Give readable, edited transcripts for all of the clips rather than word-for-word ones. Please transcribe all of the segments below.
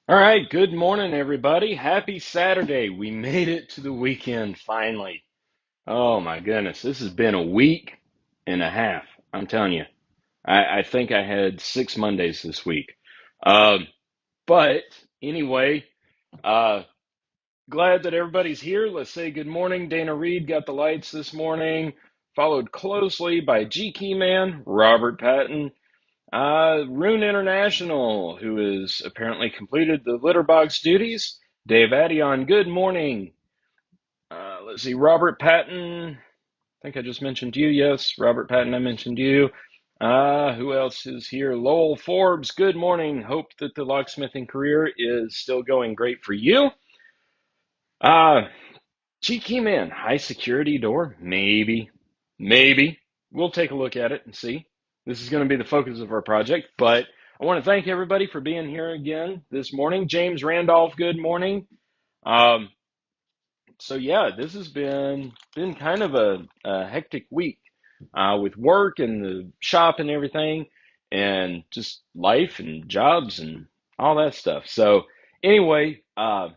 All right, good morning, everybody. Happy Saturday. We made it to the weekend finally. Oh my goodness, this has been a week and a half. I'm telling you, I think I had 6 Mondays this week. Um, but anyway, uh, glad that everybody's here. Let's say good morning. Dana Reed got the lights this morning, followed closely by G Key Man, Robert Patton. Rune International, who has apparently completed the litter box duties. Dave Addion, good morning. Let's see, Robert Patton. I think I just mentioned you. Yes, Robert Patton, I mentioned you. Who else is here? Lowell Forbes, good morning. Hope that the locksmithing career is still going great for you. Uh, Cheeky Man, high security door? Maybe. Maybe. We'll take a look at it and see. This is going to be the focus of our project, but I want to thank everybody for being here again this morning. James Randolph, good morning. Um, so yeah, this has been kind of a hectic week with work and the shop and everything, and just life and jobs and all that stuff. So anyway, I'm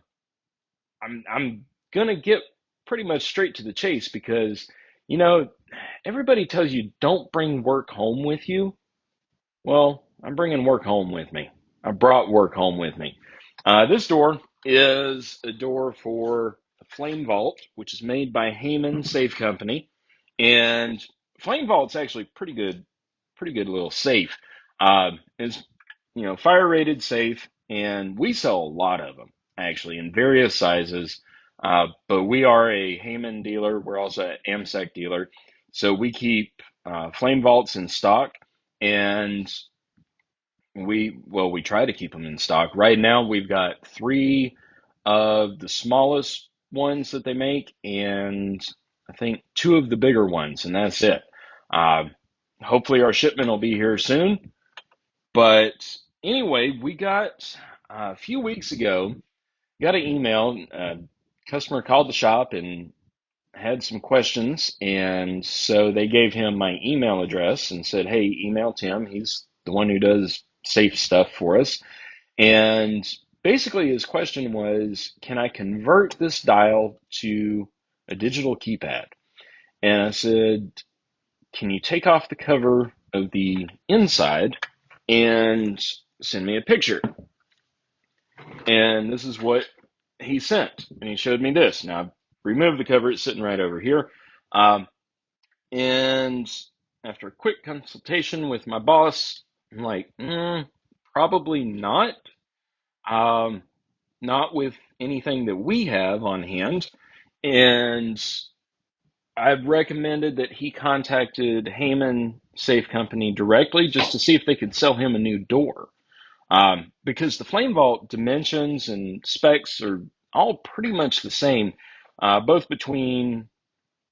gonna get pretty much straight to the chase because you know everybody tells you don't bring work home with you. Well, I'm bringing work home with me. I brought work home with me. This door is a door for the Flame Vault, which is made by Heyman Safe Company, and Flame Vault's actually pretty good little safe. It's fire rated safe, and we sell a lot of them actually in various sizes. But we are a Heyman dealer. We're also an AMSEC dealer, so we keep Flame Vaults in stock, and we try to keep them in stock. Right now, we've got three of the smallest ones that they make, and I think two of the bigger ones, and that's it. Uh, Hopefully, our shipment will be here soon. But anyway, we got a few weeks ago, got an email. A customer called the shop and had some questions, and so they gave him my email address and said, "Hey, email Tim. He's the one who does safe stuff for us." And basically, his question was, "Can I convert this dial to a digital keypad?" And I said, "Can you take off the cover of the inside and send me a picture?" And this is what he sent. And he showed me this. Now, I've removed the cover, it's sitting right over here. Um, and after a quick consultation with my boss, I'm like, probably not. Um, Not with anything that we have on hand. And I've recommended that he contacted Heyman Safe Company directly just to see if they could sell him a new door. Because the Flame Vault dimensions and specs are all pretty much the same, both between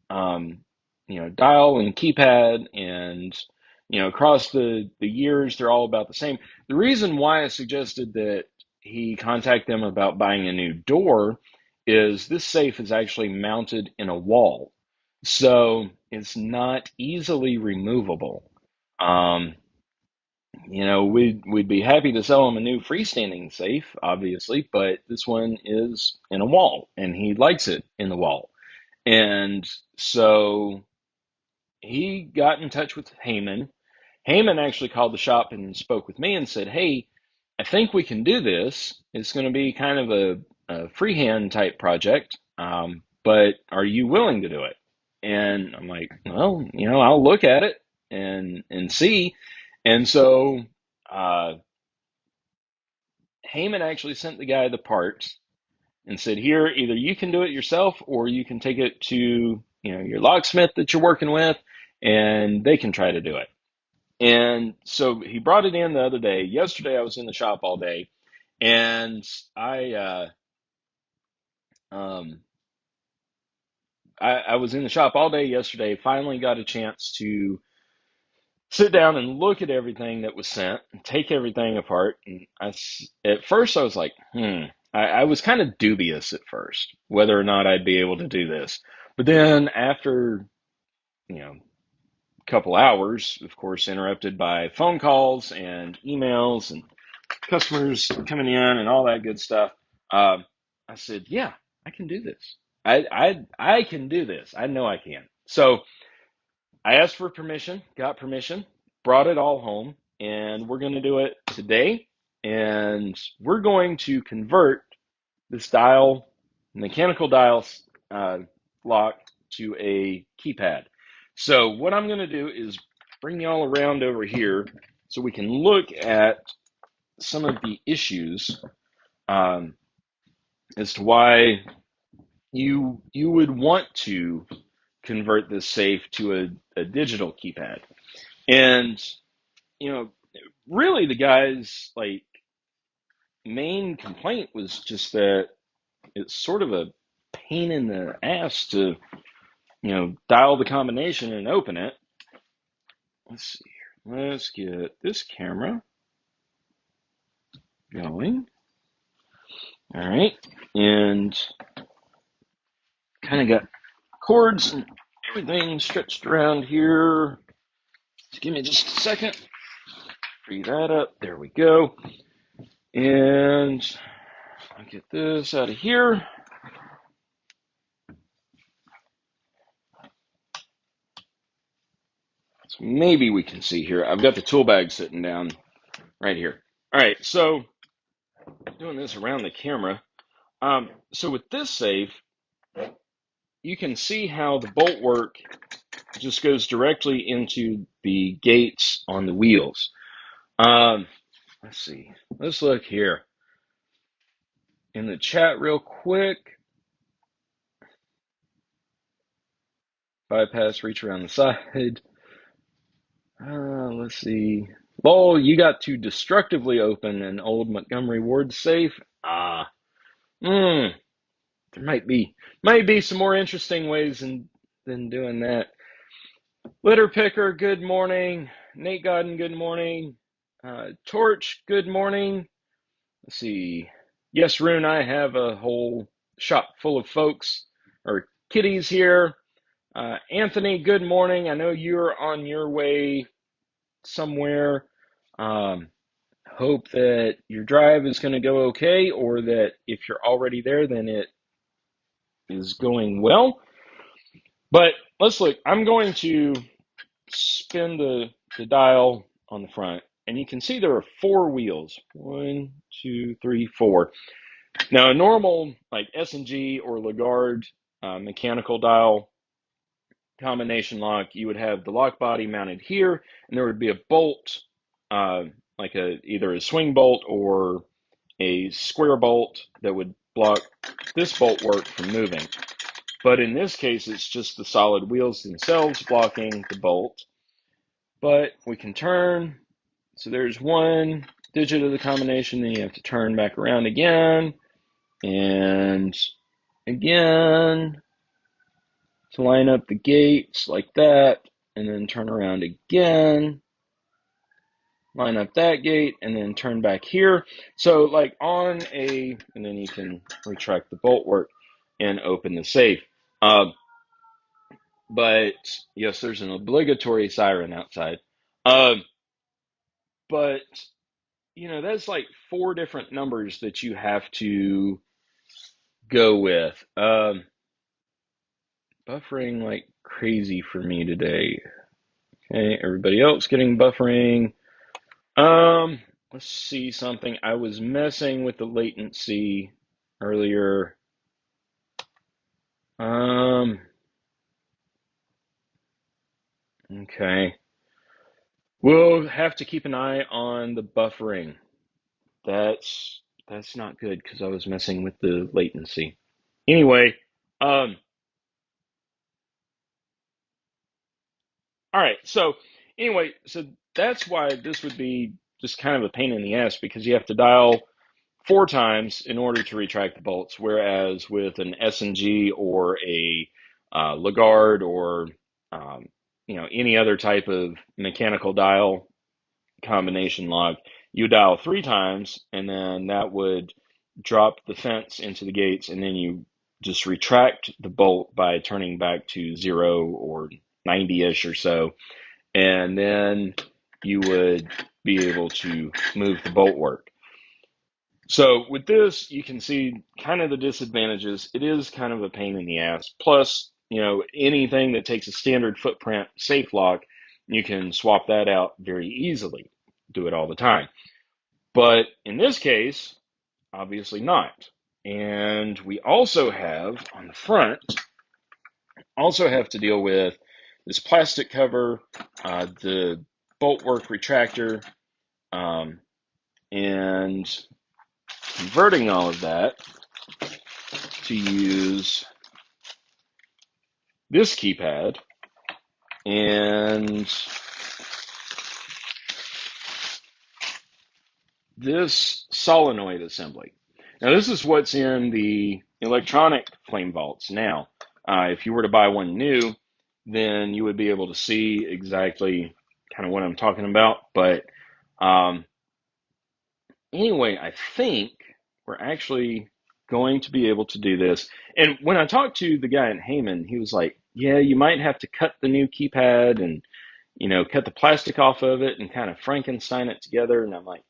dial and keypad, and across the years they're all about the same. The reason why I suggested that he contact them about buying a new door is this safe is actually mounted in a wall, so it's not easily removable. Um, we'd be happy to sell him a new freestanding safe, obviously, but this one is in a wall, and he likes it in the wall. And so he got in touch with Heyman. Heyman actually called the shop and spoke with me and said, "Hey, I think we can do this. It's going to be kind of a freehand type project, but are you willing to do it?" And I'm like, "Well, I'll look at it and see." And so uh, Heyman actually sent the guy the parts and said, "Here, either you can do it yourself or you can take it to your locksmith that you're working with, and they can try to do it." And so he brought it in the other day. Yesterday, I was in the shop all day, and um, I was in the shop all day yesterday. Finally, got a chance to sit down and look at everything that was sent and take everything apart. And at first, I was like, I was kind of dubious at first whether or not I'd be able to do this. But then after, a couple hours, of course, interrupted by phone calls and emails and customers coming in and all that good stuff. I said, yeah, I can do this. I can do this. I know I can. So I asked for permission, got permission, brought it all home, and we're going to do it today. And we're going to convert this dial, mechanical dial uh, lock, to a keypad. So what I'm going to do is bring y'all around over here so we can look at some of the issues um, as to why you would want to convert this safe to a digital keypad. And you know, really the guy's like main complaint was just that it's sort of a pain in the ass to, dial the combination and open it. Let's see here. Let's get this camera going. All right. And kind of got cords and everything stretched around here. So give me just a second. Free that up. There we go. And I'll get this out of here. So maybe we can see here. I've got the tool bag sitting down right here. All right, so doing this around the camera. So with this safe, you can see how the bolt work just goes directly into the gates on the wheels. Let's see. Let's look here in the chat real quick. Bypass, reach around the side. Let's see. Lol, you got to destructively open an old Montgomery Ward safe. There might be some more interesting ways than doing that. Litter Picker, good morning. Nate Godden, good morning. Torch, good morning. Let's see. Yes, Rune, I have a whole shop full of folks or kitties here. Anthony, good morning. I know you're on your way somewhere. Hope that your drive is going to go okay, or that if you're already there, then it is going well. But let's look. I'm going to spin the dial on the front, and you can see there are 4 wheels. 1, 2, 3, 4. Now, a normal like S&G or Lagarde mechanical dial combination lock, you would have the lock body mounted here, and there would be a bolt, like either a swing bolt or a square bolt that would block this bolt work from moving. But in this case, it's just the solid wheels themselves blocking the bolt. But we can turn. So there's 1 digit of the combination, then you have to turn back around again and again to line up the gates like that, and then turn around again, line up that gate, and then turn back here. So like and then you can retract the bolt work and open the safe. But yes, there's an obligatory siren outside. But that's like 4 different numbers that you have to go with. Buffering like crazy for me today. Okay, everybody else getting buffering. Let's see something. I was messing with the latency earlier. Okay. We'll have to keep an eye on the buffering. That's not good because I was messing with the latency. Anyway, all right. So that's why this would be just kind of a pain in the ass, because you have to dial 4 times in order to retract the bolts, whereas with an S&G or a Lagarde or any other type of mechanical dial combination lock, you dial 3 times, and then that would drop the fence into the gates, and then you just retract the bolt by turning back to 0 or 90-ish or so, and then you would be able to move the bolt work. So with this, you can see kind of the disadvantages. It is kind of a pain in the ass. Plus, anything that takes a standard footprint safe lock, you can swap that out very easily. Do it all the time. But in this case, obviously not. And we also have on the front, also have to deal with this plastic cover, the bolt work retractor, and converting all of that to use this keypad and this solenoid assembly. Now, this is what's in the electronic flame vaults now. If you were to buy one new, then you would be able to see exactly kind of what I'm talking about. But um, anyway, I think we're actually going to be able to do this. And when I talked to the guy at Heyman, he was like, yeah, you might have to cut the new keypad and, cut the plastic off of it and kind of Frankenstein it together. And I'm like,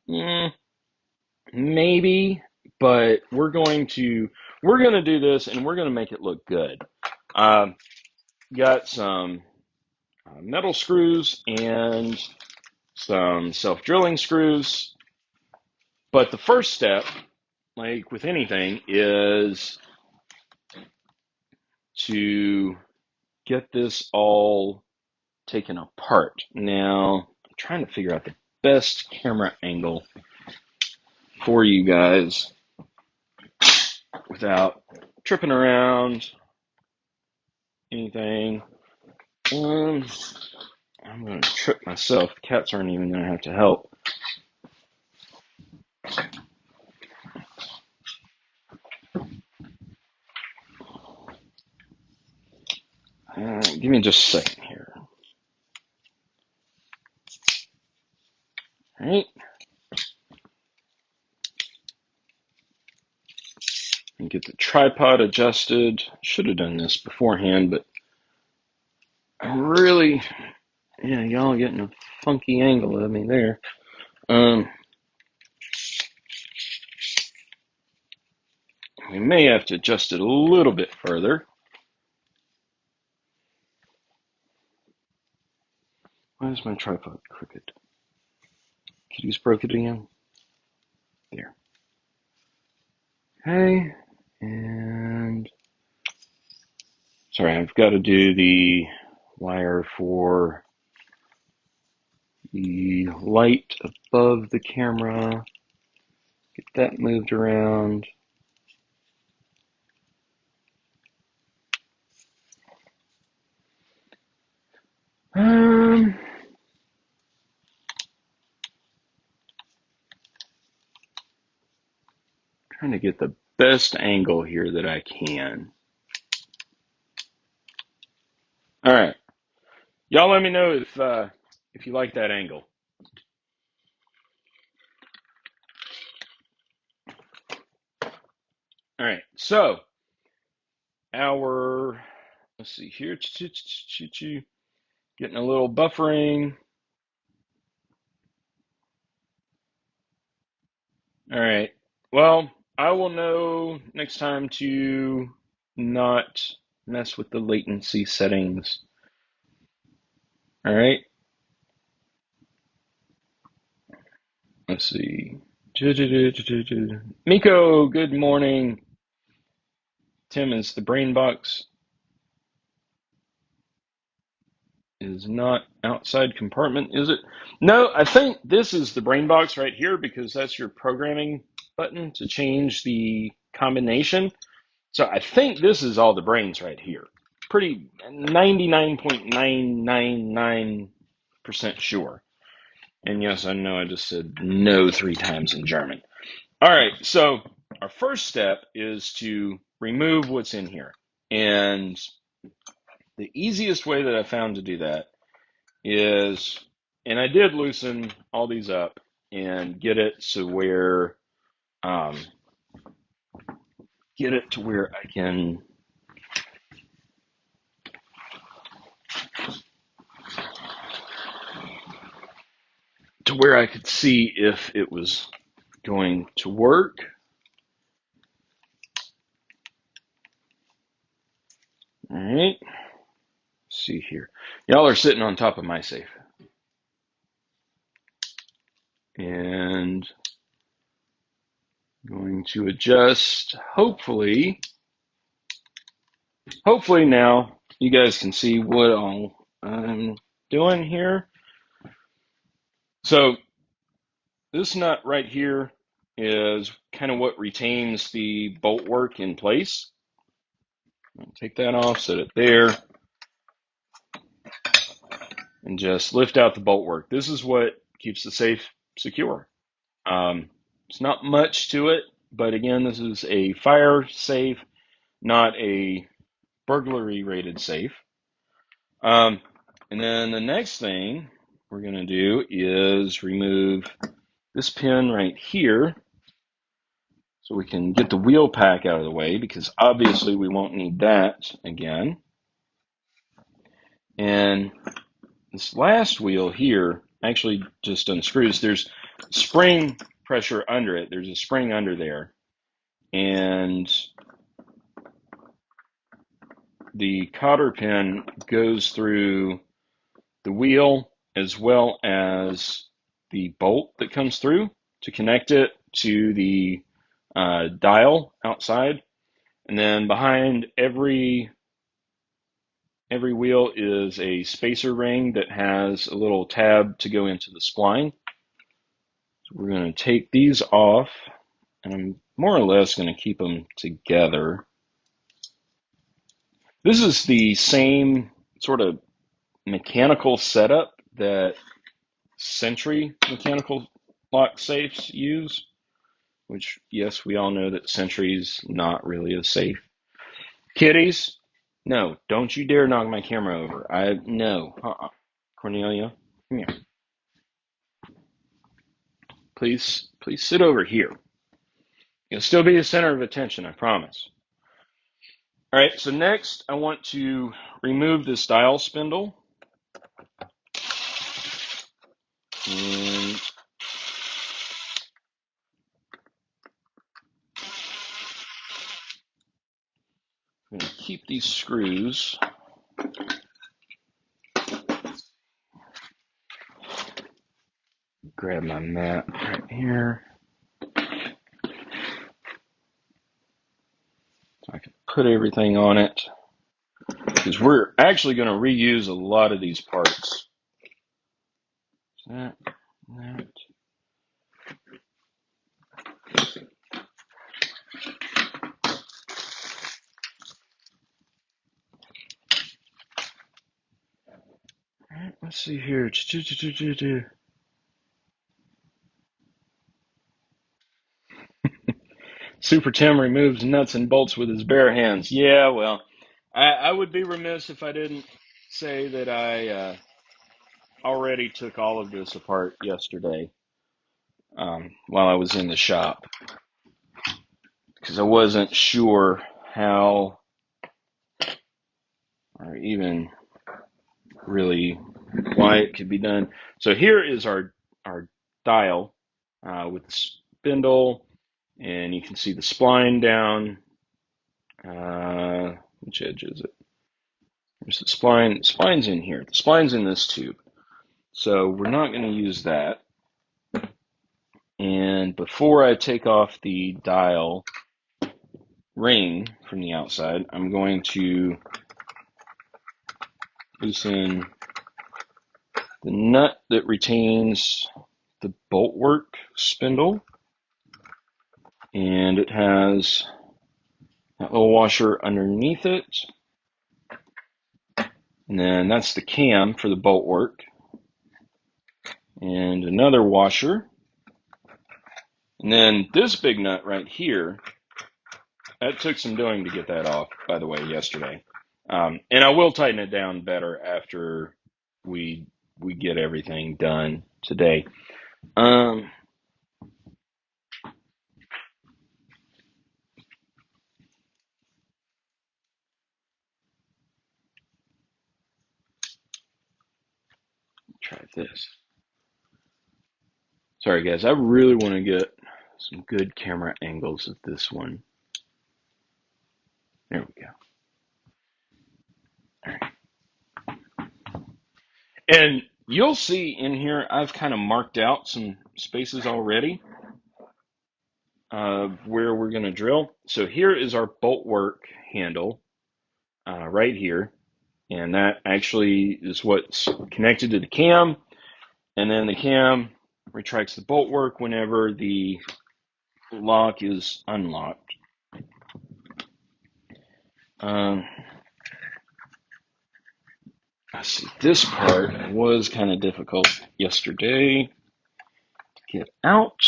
maybe, but we're going to do this and we're going to make it look good. Got some metal screws and some self-drilling screws. But the first step, like with anything, is to get this all taken apart. Now, I'm trying to figure out the best camera angle for you guys without tripping around anything. I'm going to trip myself. The cats aren't even going to have to help. Give me just a second here. All right. And get the tripod adjusted. Should have done this beforehand, but I'm really, y'all are getting a funky angle of me there. We may have to adjust it a little bit further. Why is my tripod crooked? Kitty's broke it again. There. Okay. And sorry, I've got to do the wire for the light above the camera. Get that moved around. Trying to get the best angle here that I can. All right. Y'all let me know if you like that angle. All right. So, let's see here. Getting a little buffering. All right. Well, I will know next time to not mess with the latency settings. All right. Let's see. Miko, good morning. Tim, is the brain box is not outside compartment, is it? No, I think this is the brain box right here because that's your programming button to change the combination. So I think this is all the brains right here. Pretty 99.999% sure. And yes, I know I just said no 3 times in German. All right, so our first step is to remove what's in here. And the easiest way that I found to do that is, and I did loosen all these up and get it to where I can could see if it was going to work. All right. Let's see here. Y'all are sitting on top of my safe. And going to adjust. Hopefully now you guys can see what all I'm doing here. So this nut right here is kind of what retains the bolt work in place. I'll take that off, set it there, and just lift out the bolt work. This is what keeps the safe secure. It's not much to it, but again, this is a fire safe, not a burglary rated safe. And then the next thing we're going to do is remove this pin right here so we can get the wheel pack out of the way, because obviously we won't need that again. And this last wheel here actually just unscrews. There's spring pressure under it. There's a spring under there. And the cotter pin goes through the wheel as well as the bolt that comes through to connect it to the dial outside. And then behind every wheel is a spacer ring that has a little tab to go into the spline. So we're going to take these off, and I'm more or less going to keep them together. This is the same sort of mechanical setup that Sentry mechanical lock safes use, which, yes, we all know that Sentry's not really a safe. Kitties, no, don't you dare knock my camera over. No. Cornelia, come here. Please sit over here. You'll still be the center of attention, I promise. All right, so next I want to remove this dial spindle. And I'm going to keep these screws. Grab my mat right here so I can put everything on it, because we're actually going to reuse a lot of these parts. That. All right, let's see here. Super Tim removes nuts and bolts with his bare hands. Yeah, well, I would be remiss if I didn't say that I already took all of this apart yesterday while I was in the shop, because I wasn't sure how, or even really why it could be done. So here is our dial with the spindle, and you can see the spline down. Which edge is it? There's the spline. The spline's in here. The spline's in this tube. So we're not going to use that. And before I take off the dial ring from the outside, I'm going to loosen the nut that retains the bolt work spindle. And it has that little washer underneath it. And then that's the cam for the bolt work. And another washer. And then this big nut right here, that took some doing to get that off, by the way, yesterday. And I will tighten it down better after we get everything done today. Try this. Sorry, guys. I really want to get some good camera angles of this one. There we go. All right. And you'll see in here, I've kind of marked out some spaces already where we're going to drill. So here is our bolt work handle right here. And that actually is what's connected to the cam. And then the cam retracts the bolt work whenever the lock is unlocked. Let's see, this part was kind of difficult yesterday to get out.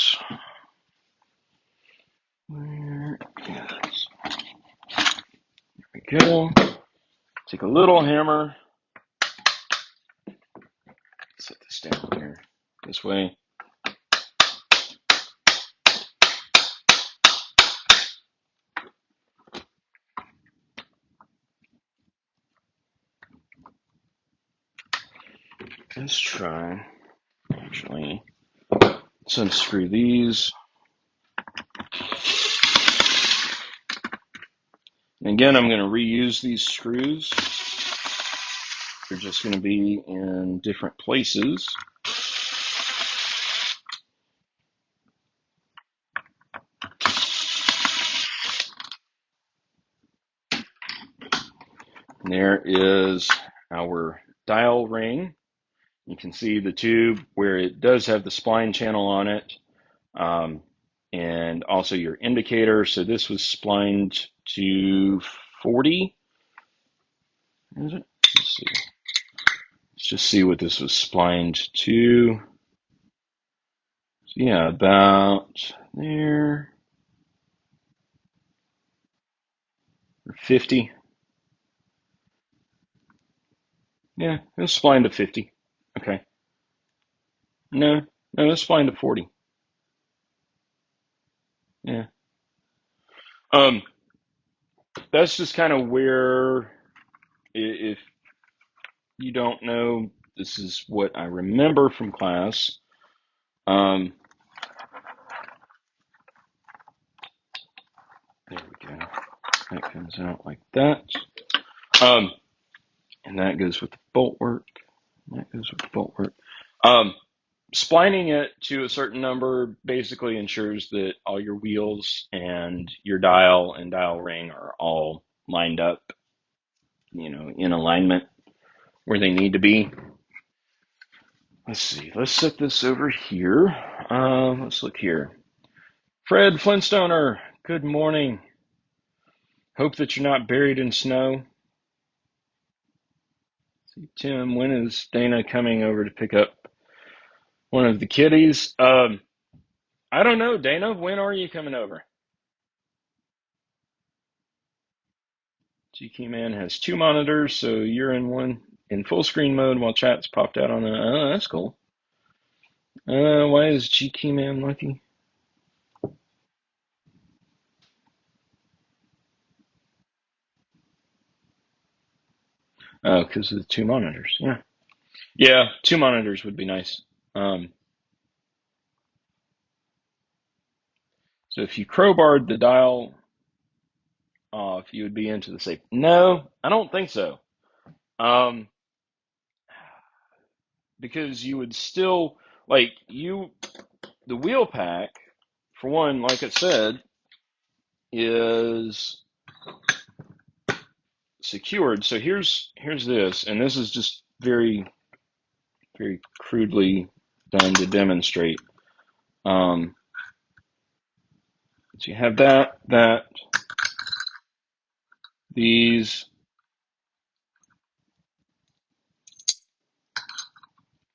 Where is? There we go. Take a little hammer. Set this down here this way. Let's try, actually, let's unscrew these. And again, I'm going to reuse these screws. They're just going to be in different places. And there is our dial ring. You can see the tube where it does have the spline channel on it, and also your indicator. So this was splined to 40. Is it? Let's see. Let's just see what this was splined to. So yeah, about there. Or 50. Yeah, it was splined to 50. Okay. No, it's splined to 40. Yeah. Um, that's just kind of where, if you don't know, this is what I remember from class. There we go. That comes out like that. And that goes with the bolt work. That goes with the bolt work. Splining it to a certain number basically ensures that all your wheels and your dial and dial ring are all lined up, in alignment where they need to be. Let's see. Let's set this over here. Let's look here. Fred Flintstoner, good morning. Hope that you're not buried in snow. See, Tim, when is Dana coming over to pick up one of the kitties? I don't know, Dana. When are you coming over? GK Man has two monitors, so you're in one in full screen mode while chat's popped out on the. Oh, that's cool. Why is GK Man lucky? Oh, because of the two monitors. Yeah, two monitors would be nice. So if you crowbarred the dial off, you would be into the safe. No, I don't think so. Um, because you would still the wheel pack, for one, like I said, is secured. So here's this, and this is just very, very crudely done to demonstrate. So you have that, these,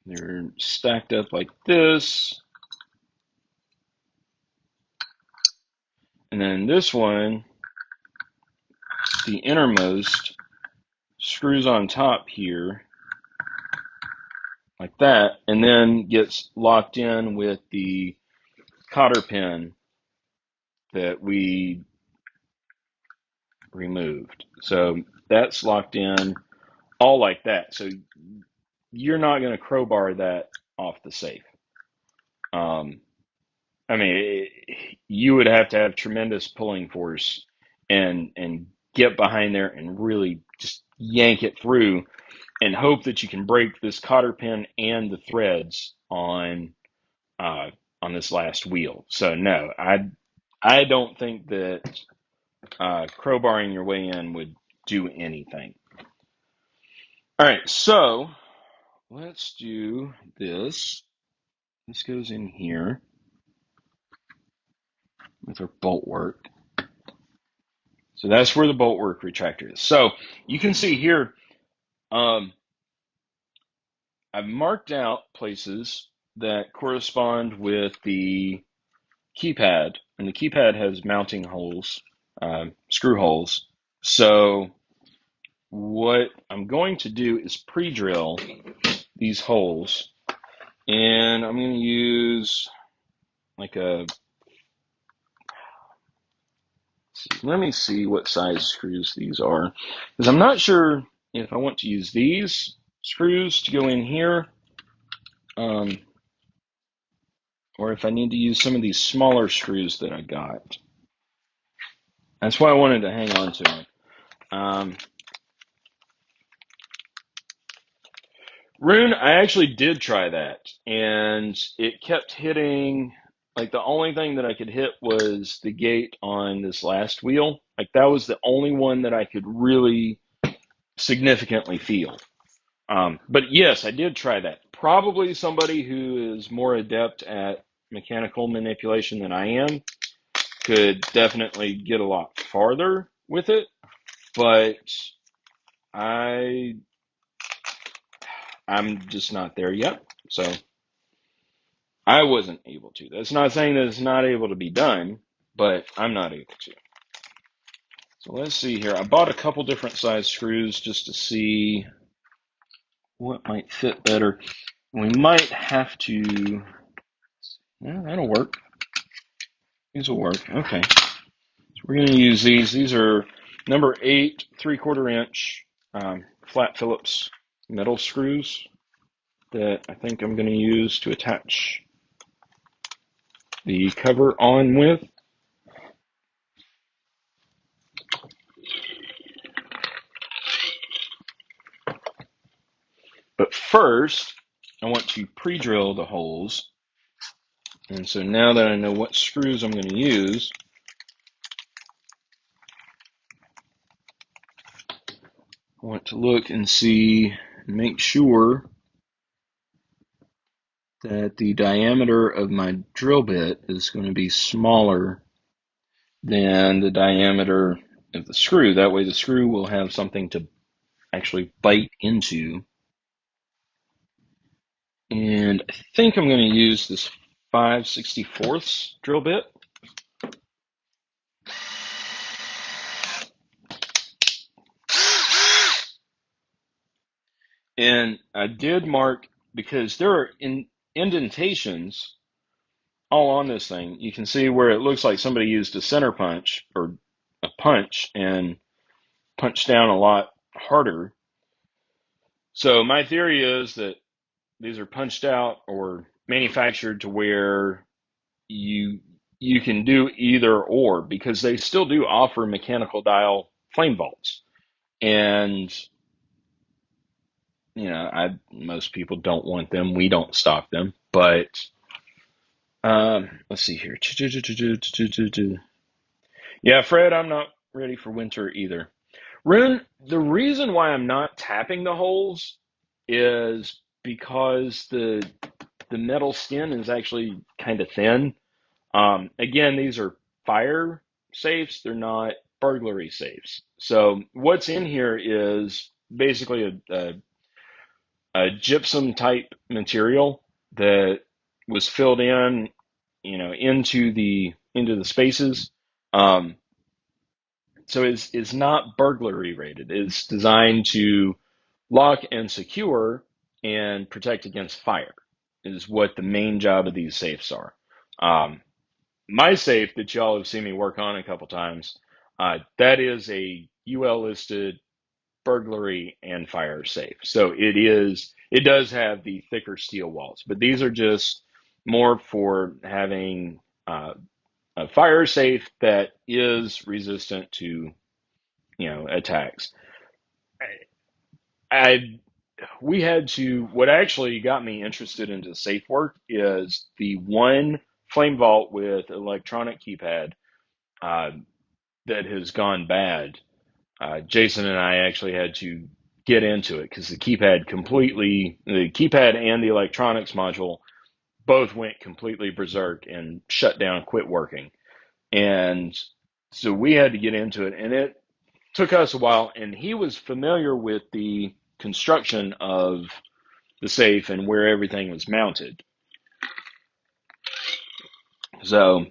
they're stacked up like this. And then this one, the innermost, screws on top here, like that, and then gets locked in with the cotter pin that we removed. So that's locked in all like that. So you're not going to crowbar that off the safe. I mean, you would have to have tremendous pulling force and get behind there and really just yank it through and hope that you can break this cotter pin and the threads uh, on this last wheel. So no, I don't think that crowbarring your way in would do anything. All right, so let's do this. This goes in here with our bolt work. So that's where the bolt work retractor is. So you can see here, um, I've marked out places that correspond with the keypad, and the keypad has mounting holes, screw holes. So what I'm going to do is pre-drill these holes, and I'm going to use like a, let me see what size screws these are, because I'm not sure if I want to use these screws to go in here, um, or if I need to use some of these smaller screws that I got. That's why I wanted to hang on to them. Rune, I actually did try that, and it kept hitting. Like the only thing that I could hit was the gate on this last wheel. Like that was the only one that I could really significantly feel. But yes, I did try that. Probably somebody who is more adept at mechanical manipulation than I am could definitely get a lot farther with it, but I I'm just not there yet. So I wasn't able to. That's not saying that it's not able to be done, but I'm not able to. So let's see here. I bought a couple different size screws just to see what might fit better. We might have to, yeah, that'll work. These will work. Okay. So we're going to use these. These are number 8 3/4 inch flat Phillips metal screws that I think I'm going to use to attach the cover on with. But first, I want to pre-drill the holes. And so now that I know what screws I'm going to use, I want to look and see, make sure that the diameter of my drill bit is going to be smaller than the diameter of the screw. That way the screw will have something to actually bite into. And I think I'm going to use this 5/64 drill bit. And I did mark, because there are indentations all on this thing. You can see where it looks like somebody used a center punch or a punch and punched down a lot harder. So my theory is that these are punched out or manufactured to where you you can do either or, because they still do offer mechanical dial flame vaults. And most people don't want them. We don't stock them, but let's see here. Yeah, Fred, I'm not ready for winter either. Rune, the reason why I'm not tapping the holes is because the metal skin is actually kind of thin. Again, these are fire safes, they're not burglary safes. So what's in here is basically a gypsum type material that was filled in, into the spaces. Um, so it's not burglary rated. It's designed to lock and secure and protect against fire. Is what the main job of these safes are. Um, my safe that y'all have seen me work on a couple times, that is a UL listed burglary and fire safe. So it does have the thicker steel walls, but these are just more for having a fire safe that is resistant to, attacks. I we had to. What actually got me interested into safe work is the one flame vault with electronic keypad uh, that has gone bad. Jason and I actually had to get into it because the keypad and the electronics module both went completely berserk and shut down, quit working. And so we had to get into it, and it took us a while. And he was familiar with the construction of the safe and where everything was mounted. So,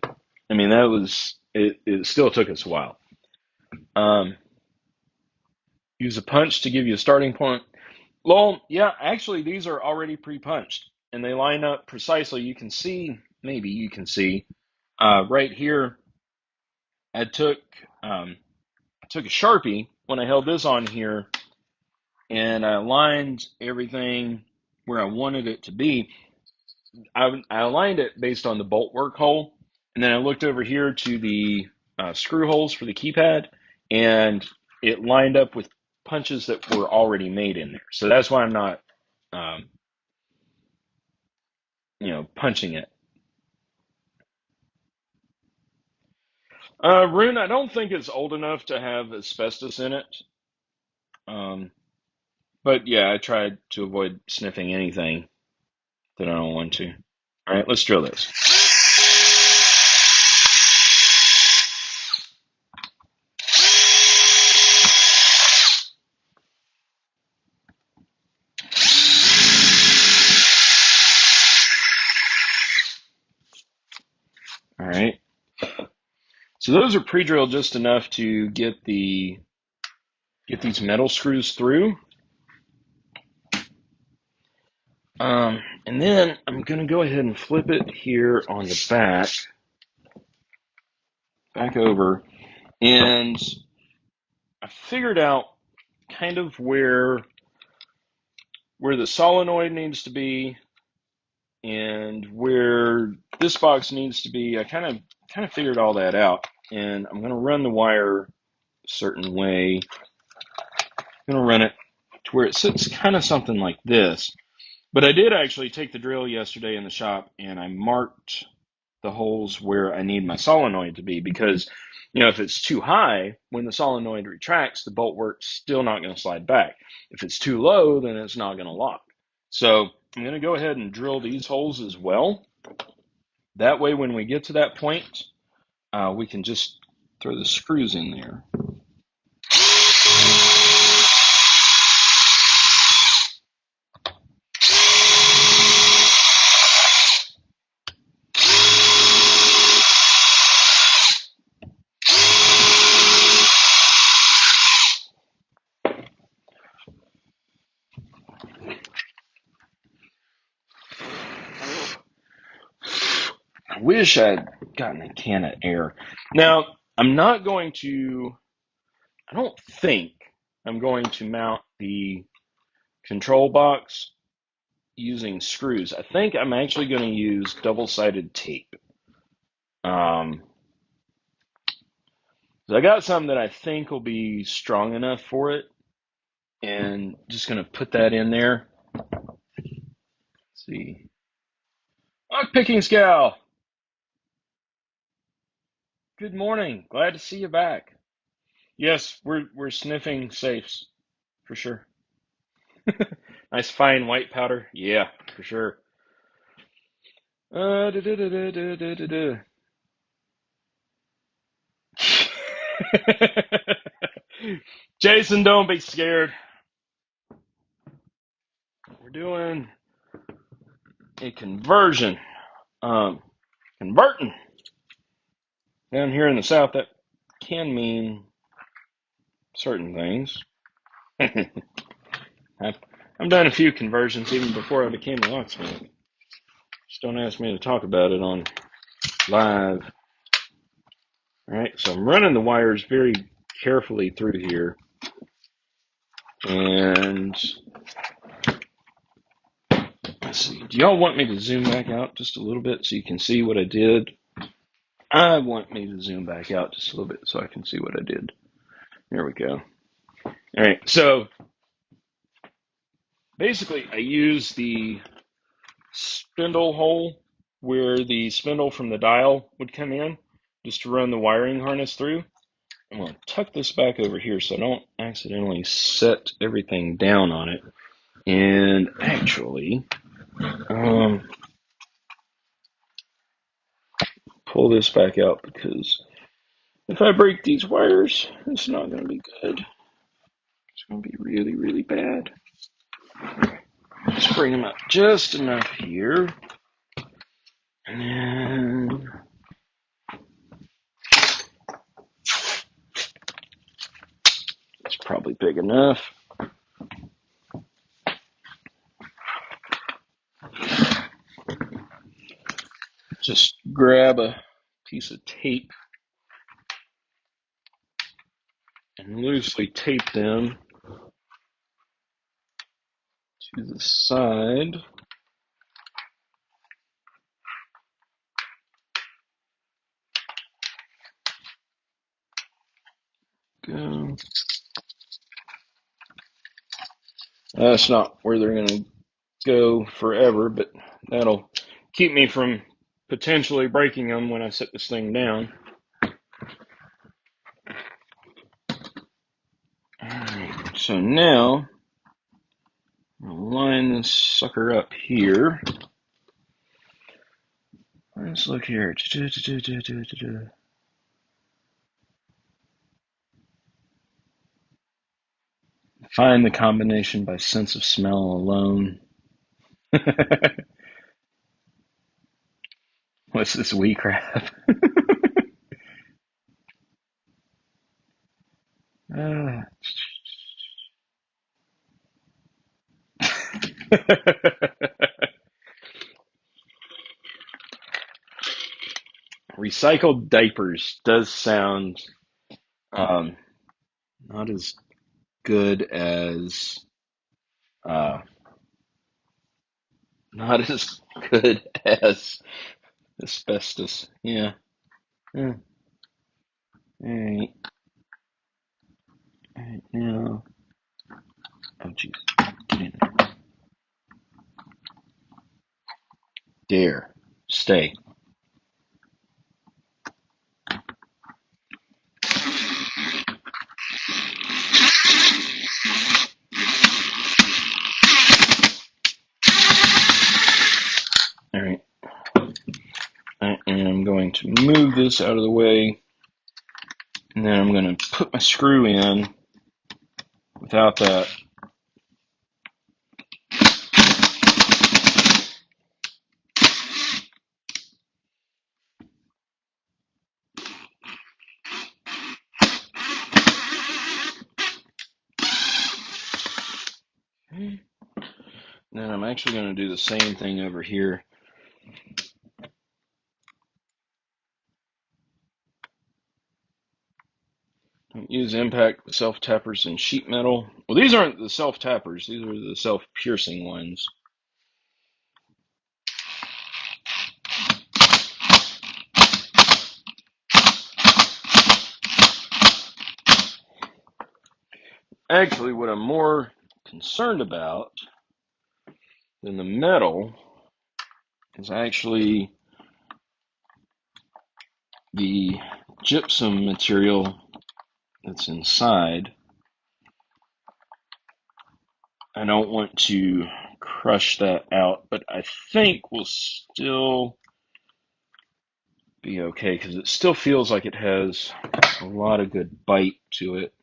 I mean, that was it. It still took us a while. Um, Use a punch to give you a starting point. Lol, yeah, actually, these are already pre-punched, and they line up precisely. You can see, maybe you can see, right here. I took a Sharpie when I held this on here, and I aligned everything where I wanted it to be. I aligned it based on the bolt work hole, and then I looked over here to the screw holes for the keypad, and it lined up with punches that were already made in there. So that's why I'm not, um, punching it. Rune, I don't think it's old enough to have asbestos in it. Um, but yeah, I tried to avoid sniffing anything that I don't want to. All right, let's drill this. All right. So those are pre-drilled just enough to get these metal screws through. And then I'm going to go ahead and flip it here on the back over, and I figured out kind of where the solenoid needs to be and where this box needs to be. I kind of figured all that out, and I'm going to run the wire a certain way. I'm going to run it to where it sits kind of something like this. But I did actually take the drill yesterday in the shop, and I marked the holes where I need my solenoid to be, because if it's too high, when the solenoid retracts, the bolt work's still not going to slide back. If it's too low, then it's not going to lock. So I'm going to go ahead and drill these holes as well. That way, when we get to that point, we can just throw the screws in there. I wish I'd gotten a can of air. Now, I don't think I'm going to mount the control box using screws. I think I'm actually going to use double-sided tape. So I got some that I think will be strong enough for it, and just going to put that in there. Let's see. Lockpicking Scout! Good morning. Glad to see you back. Yes, we're sniffing safes, for sure. Nice fine white powder. Yeah, for sure. Da, da, da, da, da, da, da, da. Jason, don't be scared. We're doing a conversion. Converting. Down here in the South, that can mean certain things. I've done a few conversions even before I became a locksmith. Just don't ask me to talk about it on live. All right, so I'm running the wires very carefully through here. And let's see, do y'all want me to zoom back out just a little bit so you can see what I did? I want me to zoom back out just a little bit so I can see what I did. There we go. All right, so basically I use the spindle hole where the spindle from the dial would come in just to run the wiring harness through. I'm going to tuck this back over here so I don't accidentally set everything down on it. And actually, pull this back out because if I break these wires, it's not going to be good. It's going to be really, really bad. Let's bring them up just enough here. And then it's probably big enough. Just grab a piece of tape and loosely tape them to the side. Go. That's not where they're going to go forever, but that'll keep me from potentially breaking them when I set this thing down. Alright, so now I'll line this sucker up here. Let's look here. Find the combination by sense of smell alone. What's this wee crap? Recycled diapers does sound not as good as uh, not as good as asbestos. Yeah. Yeah. All right. All right. Now. Oh, jeez. Get in there. There. Stay. All right. I am going to move this out of the way, and then I'm going to put my screw in without that. Then I'm actually going to do the same thing over here. Don't use impact self-tappers and sheet metal. Well, these aren't the self-tappers. These are the self-piercing ones. Actually, what I'm more concerned about than the metal is actually the gypsum material that's inside. I don't want to crush that out, but I think we'll still be okay because it still feels like it has a lot of good bite to it.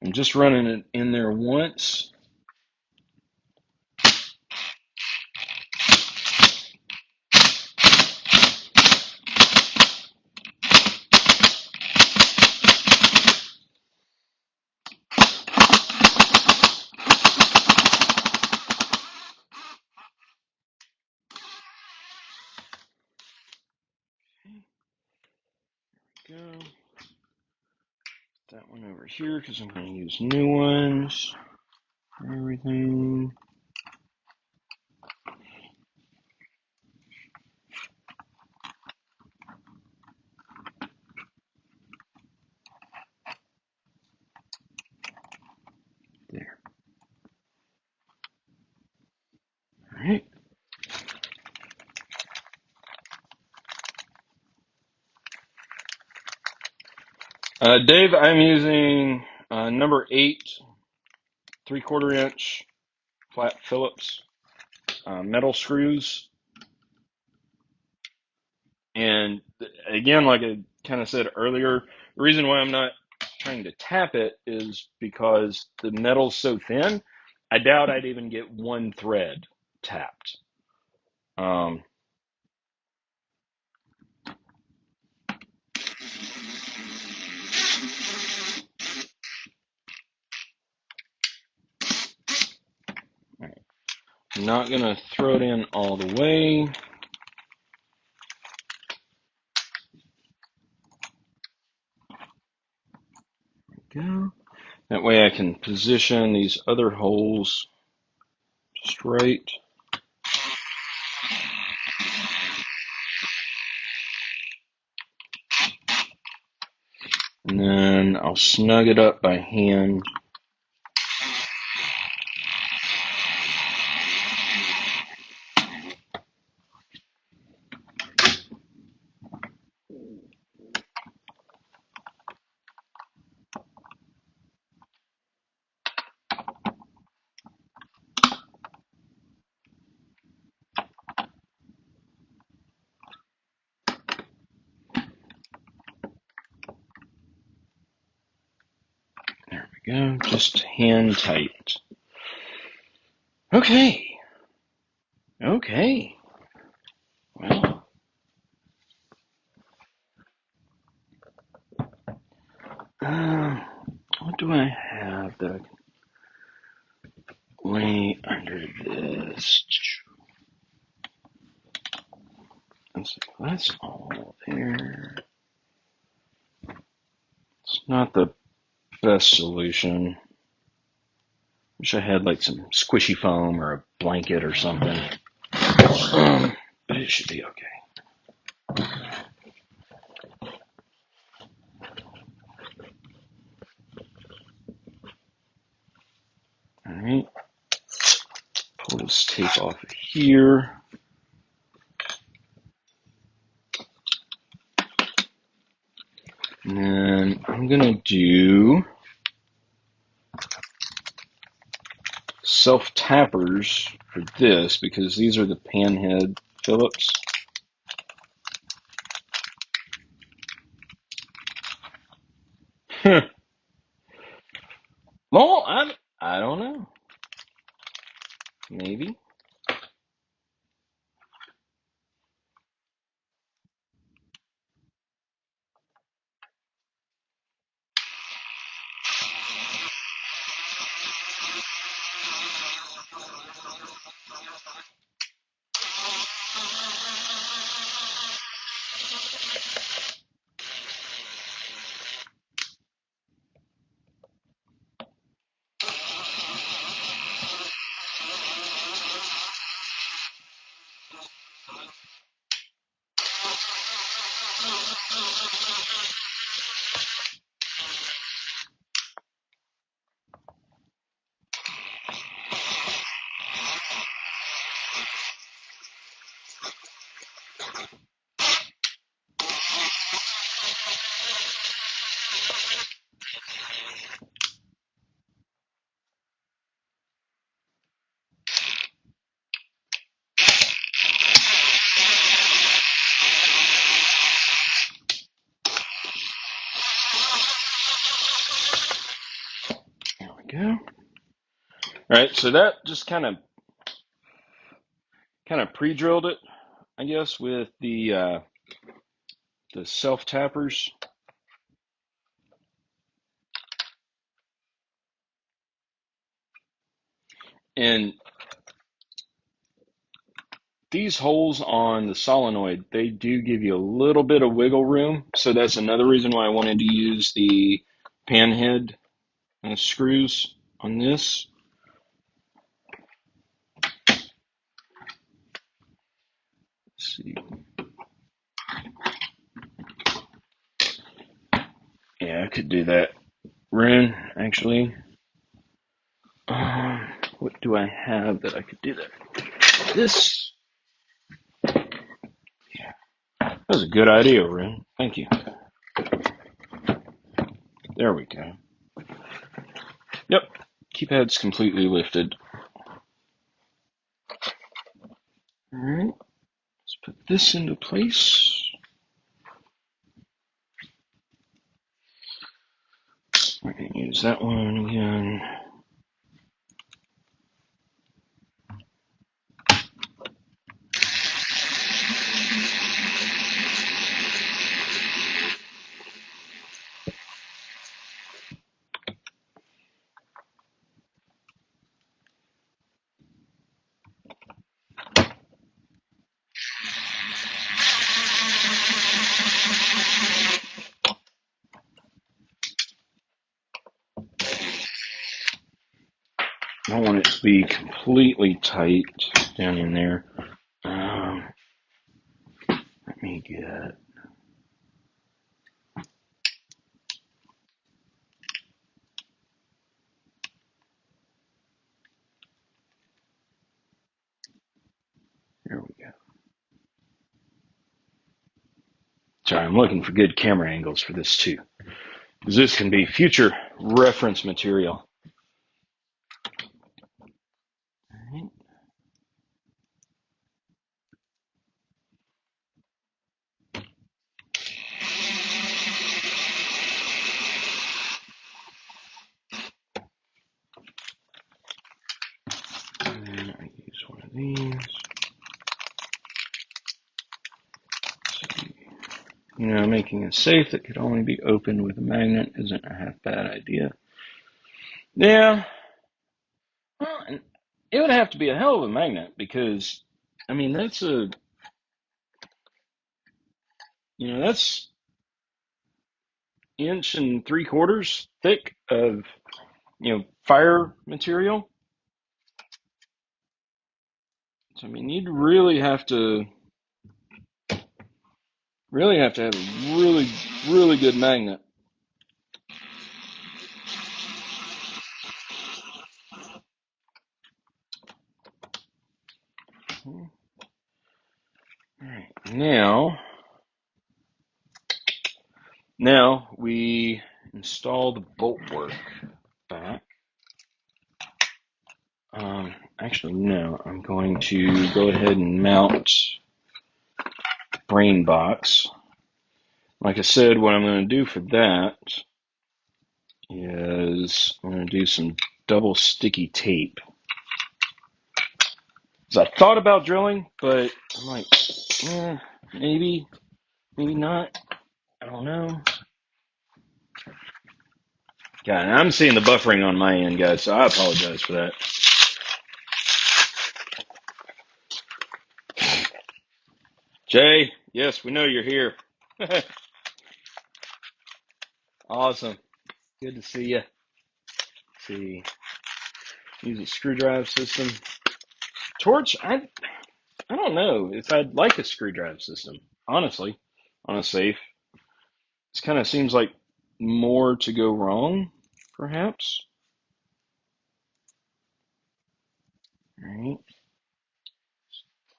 I'm just running it in there once. Go. Put that one over here because I'm going to use new ones for everything. Dave, I'm using number 8 3/4 inch flat Phillips metal screws. And again, like I kind of said earlier, the reason why I'm not trying to tap it is because the metal's so thin, I doubt I'd even get one thread tapped. Um, I'm not going to throw it in all the way. Go. That way I can position these other holes just right. And then I'll snug it up by hand. There we go, just hand tight. Okay. Well, what do I have that I can lay under this? That's all there. It's not the best solution. Wish I had like some squishy foam or a blanket or something. But it should be okay. Alright. Pull this tape off of here. And then I'm going to do self-tappers for this because these are the panhead Phillips. Well, I don't know. Maybe. There we go. All right, so that just kind of pre-drilled it, I guess, with the self-tappers. And these holes on the solenoid, they do give you a little bit of wiggle room. So that's another reason why I wanted to use the panhead screws on this. Let's see. Yeah, I could do that. Rune, actually. What do I have that I could do that? This. Yeah, that was a good idea, Rune. Thank you. There we go. Yep. Keypad's completely lifted. All right. Let's put this into place. We're going to use that one again. I don't want it to be completely tight down in there. Let me get... There we go. Sorry, I'm looking for good camera angles for this too, because this can be future reference material. All right. And I use one of these. You know, making a safe that could only be opened with a magnet isn't a half bad idea. Yeah. Well, and it would have to be a hell of a magnet because, I mean, that's that's 1.75 inches thick of, fire material. So, I mean, you'd really have to have a really, really good magnet. All right, now we install the bolt work back. Actually, no, I'm going to go ahead and mount the brain box. Like I said, what I'm going to do for that is I'm going to do some double sticky tape. Because I thought about drilling, but I'm like, maybe not. I don't know. God, and I'm seeing the buffering on my end, guys, so I apologize for that. Jay, yes, we know you're here. Awesome. Good to see you. See, use a screwdriver system. Torch, I don't know if I'd like a screwdriver system, honestly, on a safe. It kind of seems like more to go wrong, perhaps. All right.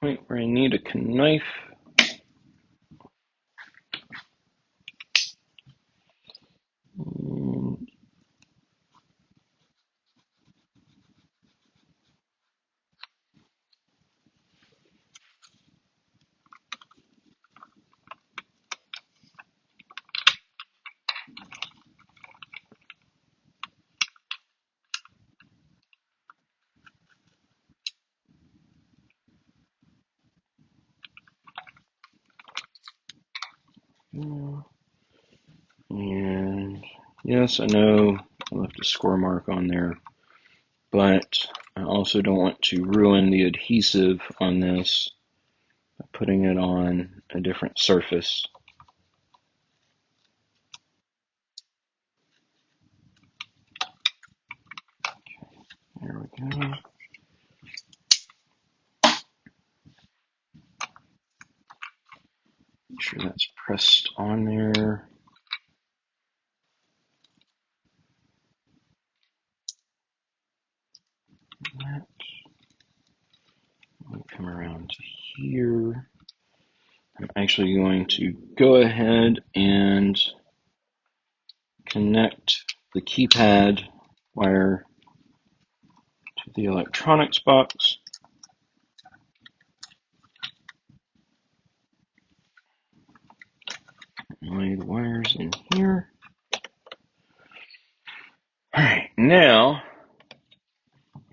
Point where I need a knife. And yes, I know I left a score mark on there, but I also don't want to ruin the adhesive on this by putting it on a different surface. There we go. Make sure that's pressed on there. I'll come around to here. I'm actually going to go ahead and connect the keypad wire to the electronics box. Lay the wires in here. All right, now,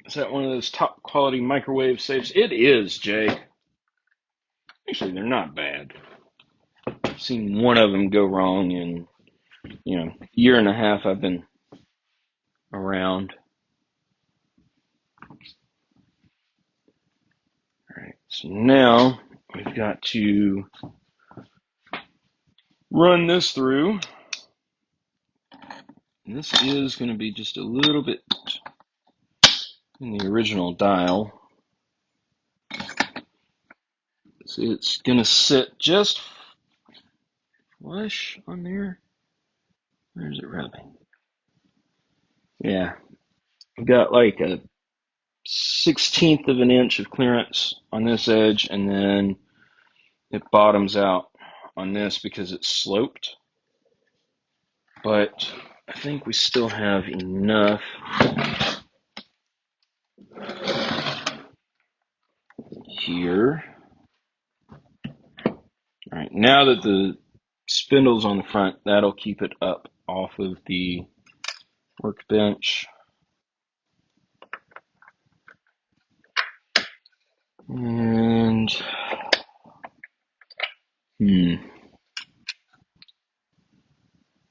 is that one of those top quality microwave safes? It is, Jay. Actually, they're not bad. I've seen one of them go wrong in, year and a half I've been around. All right, so now we've got to run this through. And this is going to be just a little bit in the original dial. So it's going to sit just flush on there. Where's it rubbing? Yeah, I've got like a 1/16 of an inch of clearance on this edge, and then it bottoms out on this because it's sloped. But I think we still have enough here. All right, now that the spindle's on the front, that'll keep it up off of the workbench. And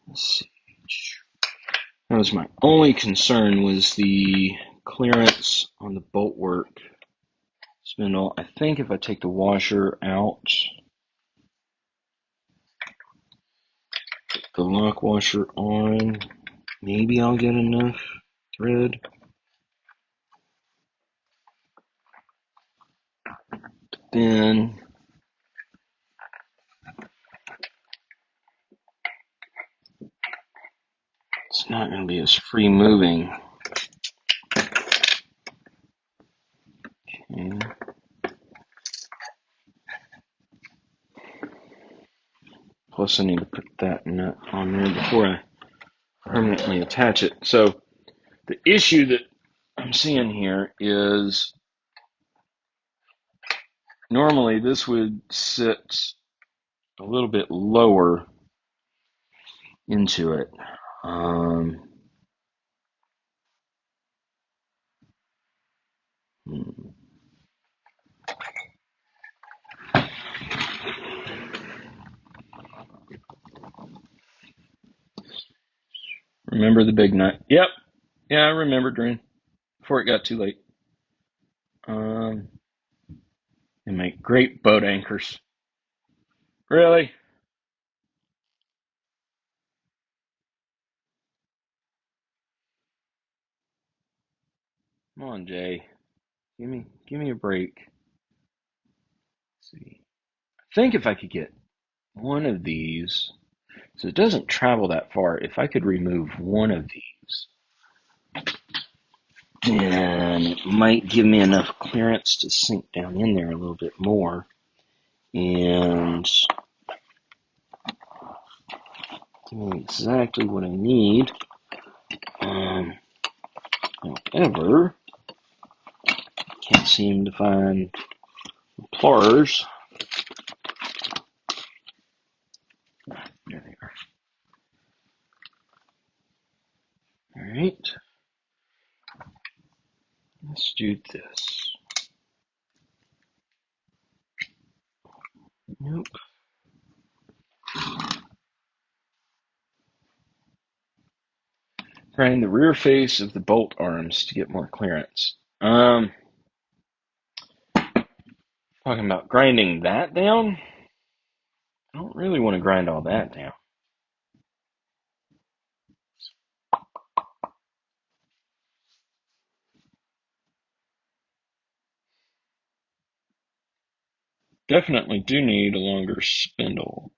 let's see. That was my only concern, was the clearance on the bolt work spindle. I think if I take the washer out, the lock washer on, maybe I'll get enough thread. Then it's not going to be as free moving. Okay. Plus I need to put that nut on there before I permanently attach it. So the issue that I'm seeing here is normally this would sit a little bit lower into it. Remember the big nut? Yep. Yeah, I remember, Dream. Before it got too late. They make great boat anchors. Really? Come on, Jay. Give me a break. Let's see. I think if I could get one of these, so it doesn't travel that far, if I could remove one of these, then it might give me enough clearance to sink down in there a little bit more and give me exactly what I need. However, can't seem to find the pliers. There they are. All right. Let's do this. Nope. Grind the rear face of the bolt arms to get more clearance. Talking about grinding that down? I don't really want to grind all that down. Definitely do need a longer spindle.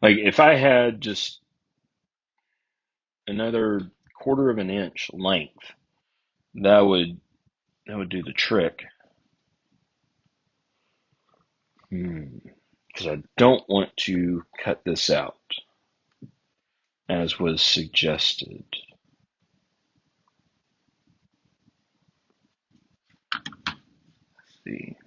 Like if I had just another 1/4 of an inch length, that would do the trick. Because I don't want to cut this out, as was suggested. Let's see.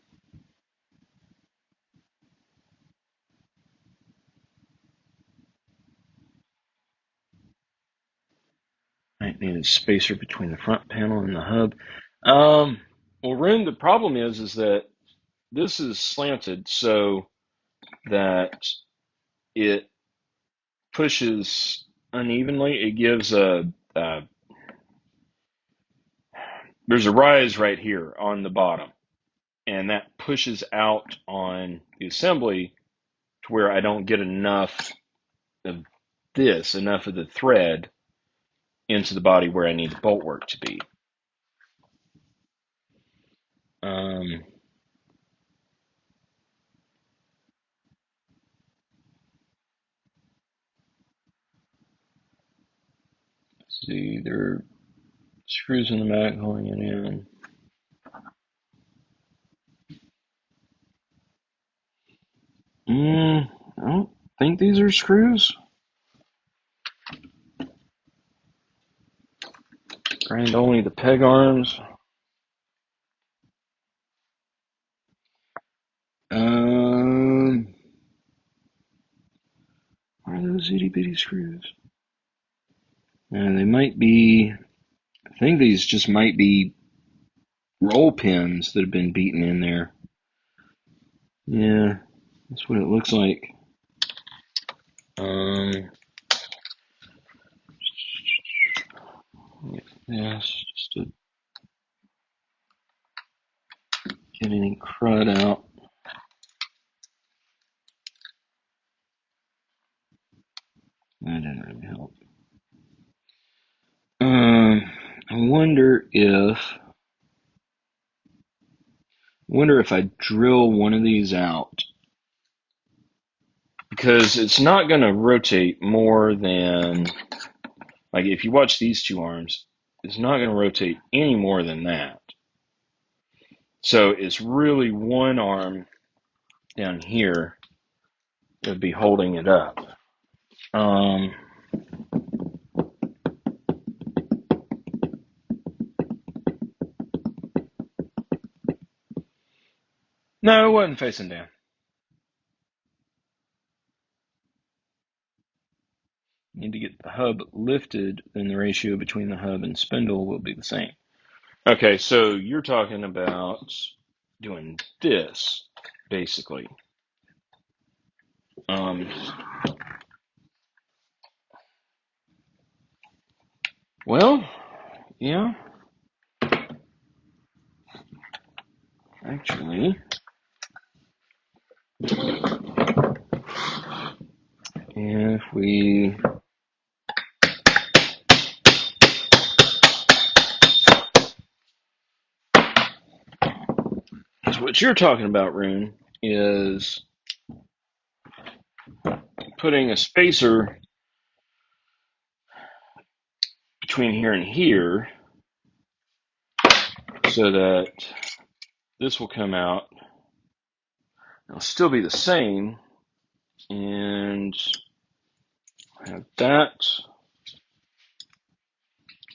Might need a spacer between the front panel and the hub. Well, Rune, the problem is that this is slanted so that it pushes unevenly. It gives there's a rise right here on the bottom, and that pushes out on the assembly to where I don't get enough of enough of the thread into the body where I need the bolt work to be. Um, let's see, there are screws in the back holding it in. I don't think these are screws. Grind only the peg arms. What are those itty bitty screws? They might be, I think these just might be roll pins that have been beaten in there. Yeah, that's what it looks like. Yes, just to get any crud out. That didn't really help. I wonder if I drill one of these out, because it's not going to rotate more than, like if you watch these two arms, it's not going to rotate any more than that. So it's really one arm down here that would be holding it up. No, it wasn't facing down. Need to get the hub lifted, then the ratio between the hub and spindle will be the same. Okay, so you're talking about doing this, basically. Well, yeah. Actually, if we so what you're talking about, Rune, is putting a spacer between here and here so that this will come out. It'll still be the same, and have that,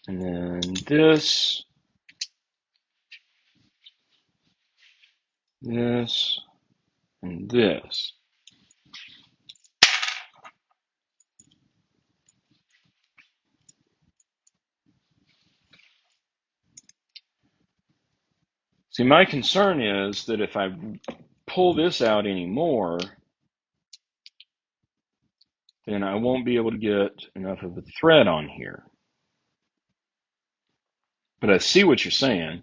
and then this, this, and this. See, my concern is that if I pull this out anymore, then I won't be able to get enough of a thread on here. But I see what you're saying.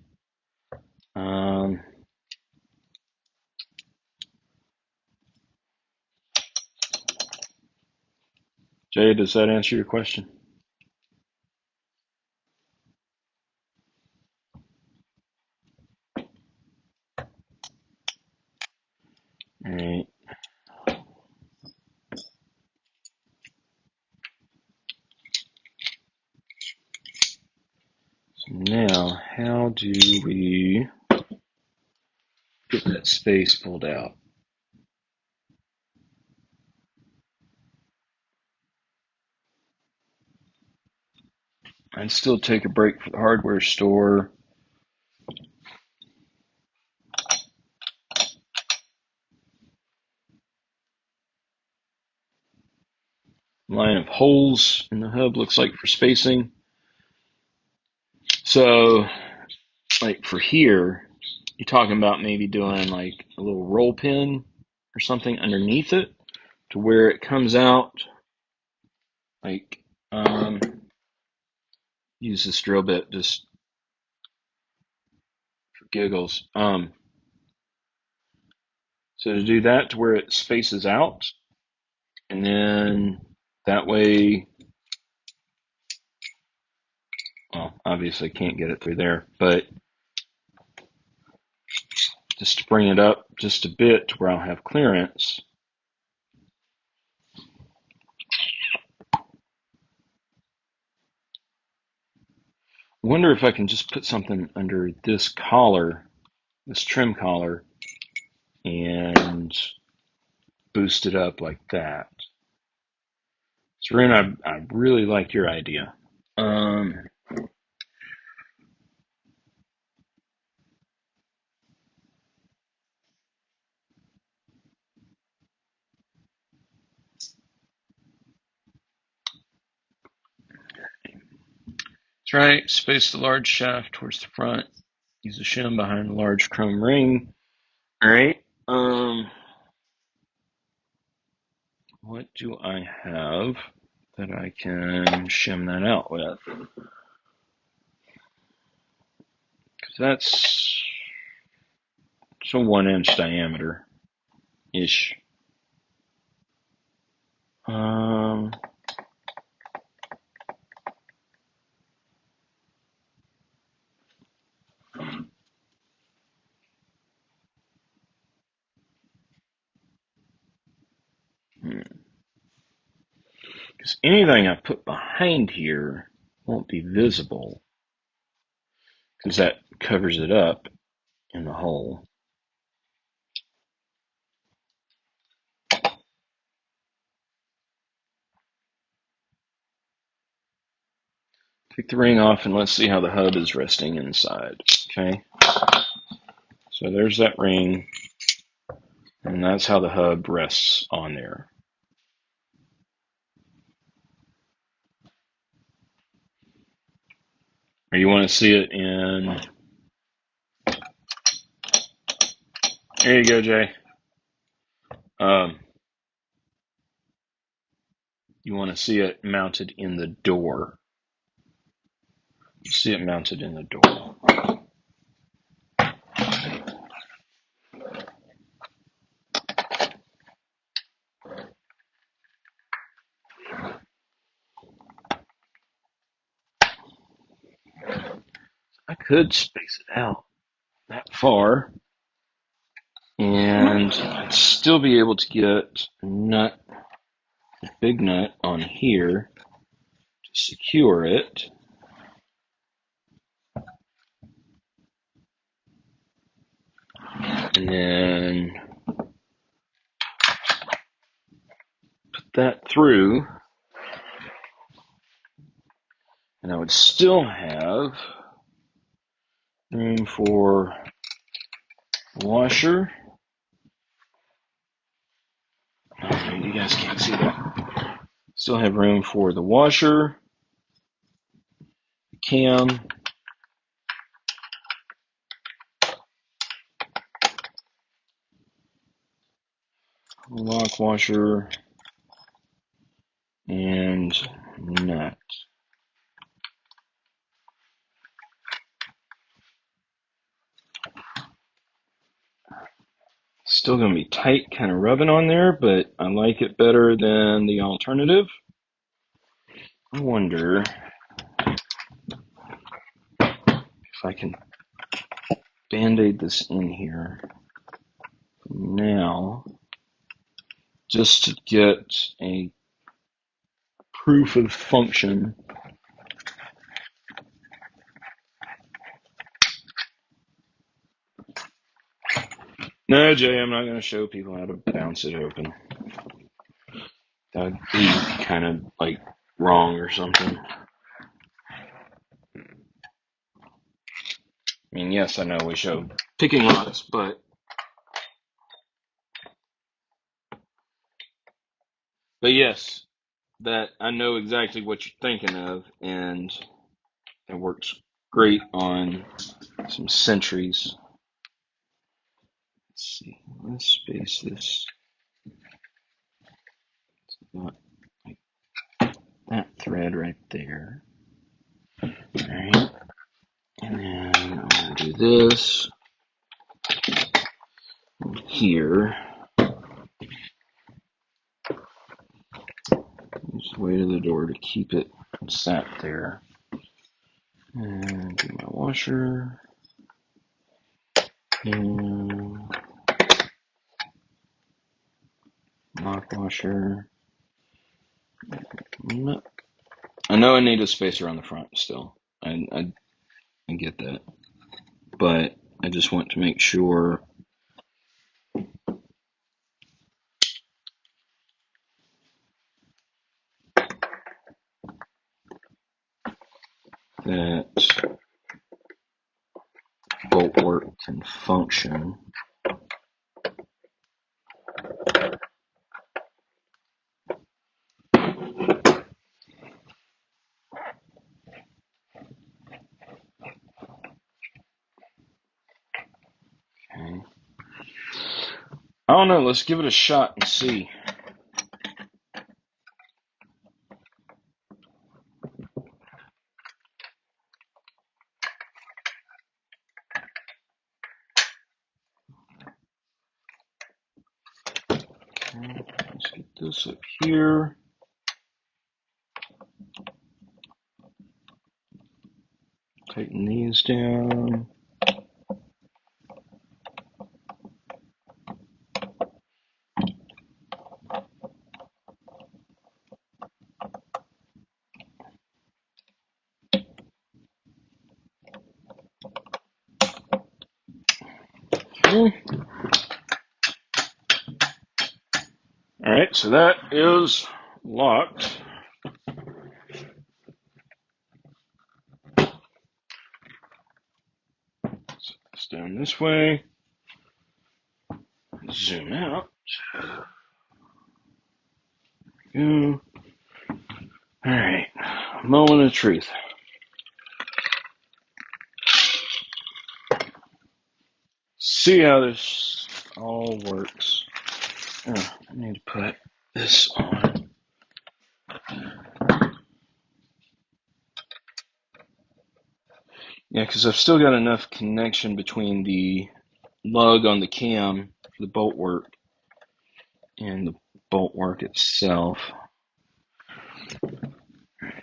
Jay, does that answer your question? All right. So now, how do we get that space pulled out? I'd still take a break for the hardware store. Line of holes in the hub looks like for spacing. So, like for here, you're talking about maybe doing like a little roll pin or something underneath it to where it comes out. Like, use this drill bit just for giggles. So to do that to where it spaces out, and then that way, well, obviously can't get it through there, but just to bring it up just a bit to where I'll have clearance. I wonder if I can just put something under this collar, this trim collar, and boost it up like that. So, Rune, I really like your idea. That's right. Space the large shaft towards the front. Use the shim behind the large chrome ring. All right. What do I have that I can shim that out with? Because that's a 1 inch diameter ish. Because anything I put behind here won't be visible because that covers it up in the hole. Take the ring off and let's see how the hub is resting inside. Okay, so there's that ring, and that's how the hub rests on there. Or you want to see it in... There you go, Jay. You want to see it mounted in the door. See it mounted in the door. I could space it out that far, and I'd still be able to get a big nut on here to secure it. And then put that through, and I would still have room for a washer. Oh, you guys can't see that. Still have room for the washer, the cam, lock washer, and nut. Still going to be tight, kind of rubbing on there, but I like it better than the alternative. I wonder if I can band-aid this in here now, just to get a proof of function. No, Jay, I'm not going to show people how to bounce it open. That would be kind of like wrong or something. And yes, I know we showed picking locks, but yes, that I know exactly what you're thinking of, and it works great on some sentries. Let's see, let's space this. Not like that thread right there. All right, and then I'm gonna do this here. Just the weight of the door to keep it sat there. And do my washer. And lock washer. I know I need a spacer on the front still. I get that. But I just want to make sure that bolt work can function. Okay. I don't know, let's give it a shot and see. Okay, let's get this up here. Tighten these down. Okay. All right, so that is locked. Set this down this way. Zoom out. Go. All right, moment of truth. See how this all works. Oh, I need to put this on. Yeah, because I've still got enough connection between the lug on the cam for the bolt work and the bolt work itself.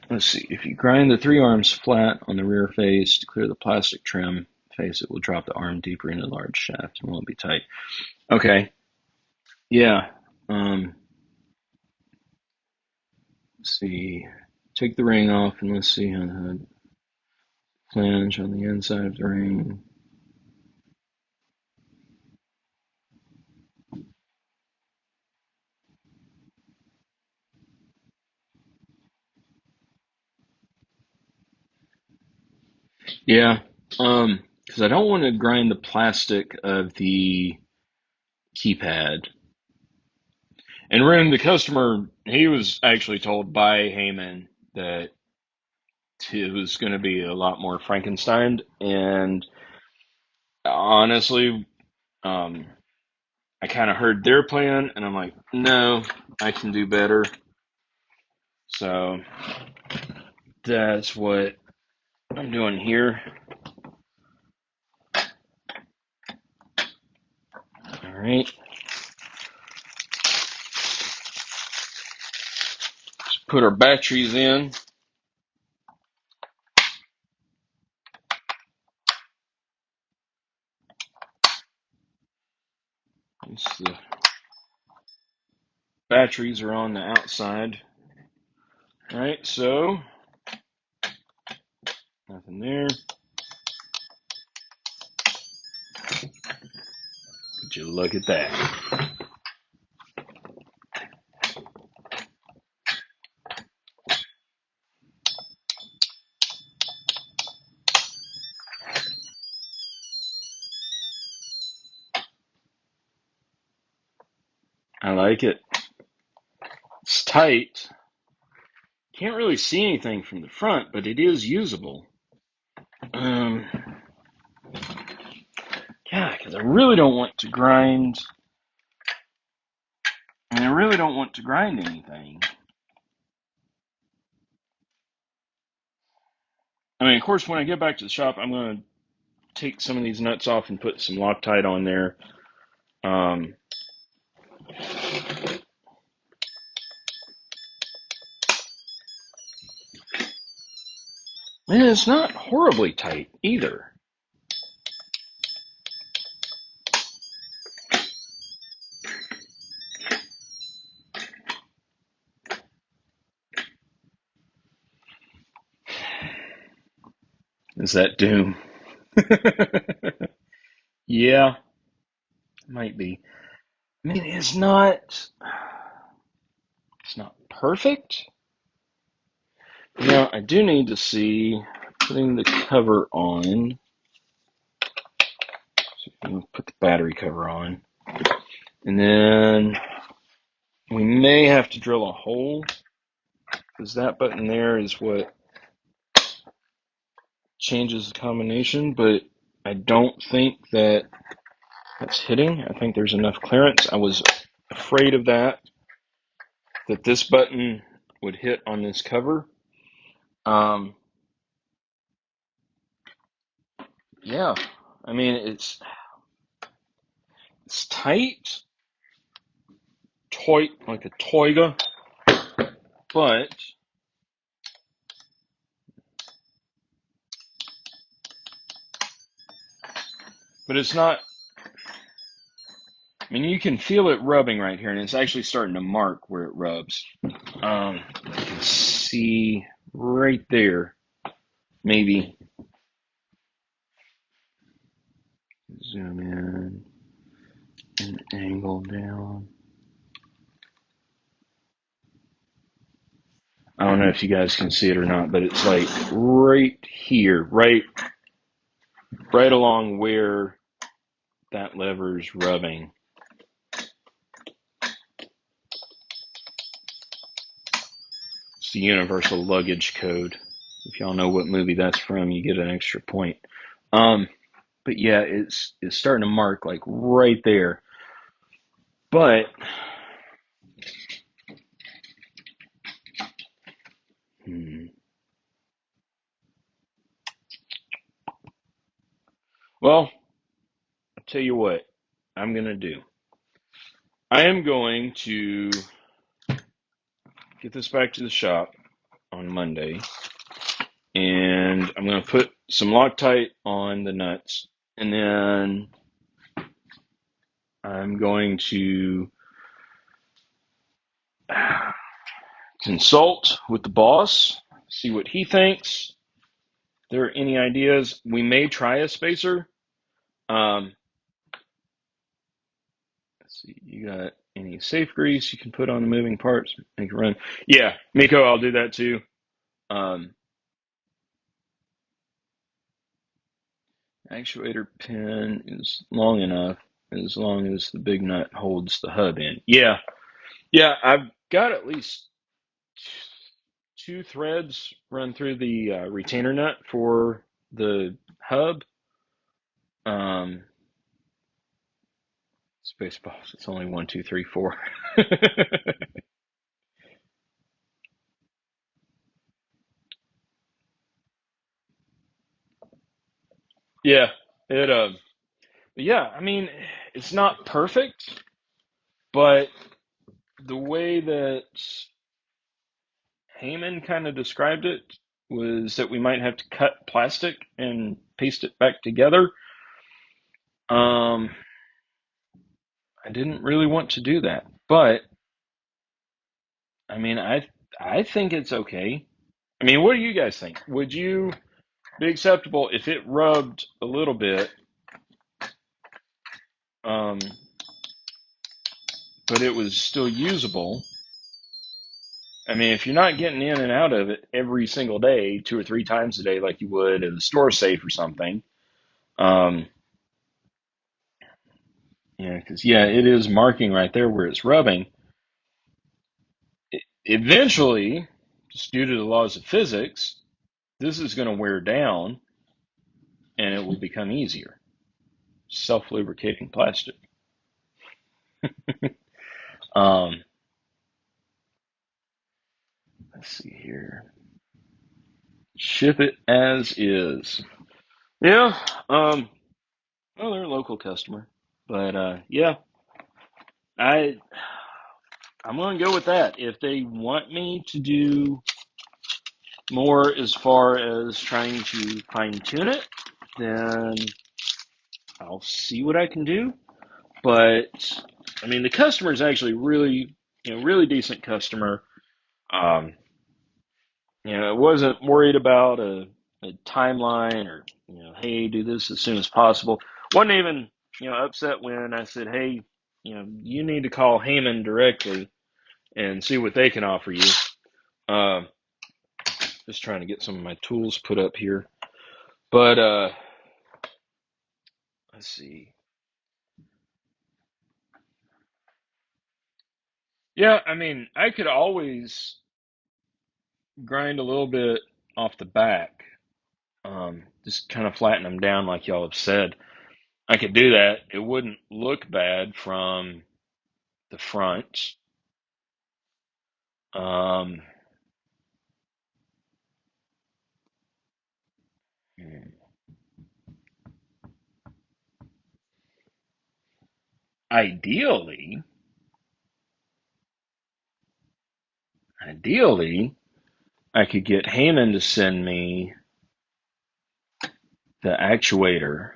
Let's see, if you grind the 3 arms flat on the rear face to clear the plastic trim face, it will drop the arm deeper into the large shaft and won't be tight. Okay, yeah. Let's see, take the ring off and let's see how the flange on the inside of the ring. Yeah, because I don't want to grind the plastic of the keypad. And Ren, the customer, he was actually told by Heyman that it was going to be a lot more Frankenstein. And honestly, I kind of heard their plan, and I'm like, no, I can do better. So that's what I'm doing here. All right. Let's put our batteries in. The batteries are on the outside. All right, so nothing there. Would you look at that? I like it. It's tight. Can't really see anything from the front, but it is usable. Yeah, because I really don't want to grind. And I really don't want to grind anything. I mean, of course, when I get back to the shop, I'm going to take some of these nuts off and put some Loctite on there. Man, it's not horribly tight either. Is that doom? Yeah, might be. I mean, it's not perfect. Now, I do need to see putting the cover on. So I'm going to put the battery cover on. And then we may have to drill a hole, because that button there is what changes the combination, but I don't think that's hitting. I think there's enough clearance. I was afraid of that this button would hit on this cover. Yeah, I mean, it's tight, like a toiga, but it's not. I mean, you can feel it rubbing right here, and it's actually starting to mark where it rubs. You can see right there, maybe. Zoom in and angle down. I don't know if you guys can see it or not, but it's like right here, right along where that lever's rubbing. It's the universal luggage code. If y'all know what movie that's from, you get an extra point. But yeah, it's starting to mark like right there. But well, I'll tell you what I'm gonna do. I am going to get this back to the shop on Monday, and I'm going to put some Loctite on the nuts, and then I'm going to consult with the boss, see what he thinks. If there are any ideas, we may try a spacer. Let's see, you got any safe grease you can put on the moving parts, make it run? Yeah, Miko, I'll do that too. Actuator pin is long enough as long as the big nut holds the hub in. Yeah, I've got at least two threads run through the retainer nut for the hub. Spaceballs, it's only 1, 2, 3, 4. Yeah, yeah, I mean, it's not perfect, but the way that Heyman kind of described it was that we might have to cut plastic and paste it back together. I didn't really want to do that, but I mean, I think it's okay. I mean, what do you guys think? Would you be acceptable if it rubbed a little bit, um, but it was still usable? I mean, if you're not getting in and out of it every single day, 2 or 3 times a day, like you would in the store safe or something, um, Yeah, because yeah, it is marking right there where it's rubbing. Eventually, just due to the laws of physics, this is going to wear down and it will become easier. Self-lubricating plastic. Um, let's see here. Ship it as is. Yeah. Well, they're a local customer, but yeah, I I'm gonna go with that. If they want me to do more as far as trying to fine tune it, then I'll see what I can do. But I mean, the customer is actually really, really decent customer. Um, I wasn't worried about a timeline or, hey, do this as soon as possible. Wasn't even, upset when I said, hey, you need to call Heyman directly and see what they can offer you. Uh, just trying to get some of my tools put up here. But let's see. Yeah, I mean, I could always grind a little bit off the back, just kind of flatten them down like y'all have said. I could do that. It wouldn't look bad from the front. Um, ideally, ideally, I could get Heyman to send me the actuator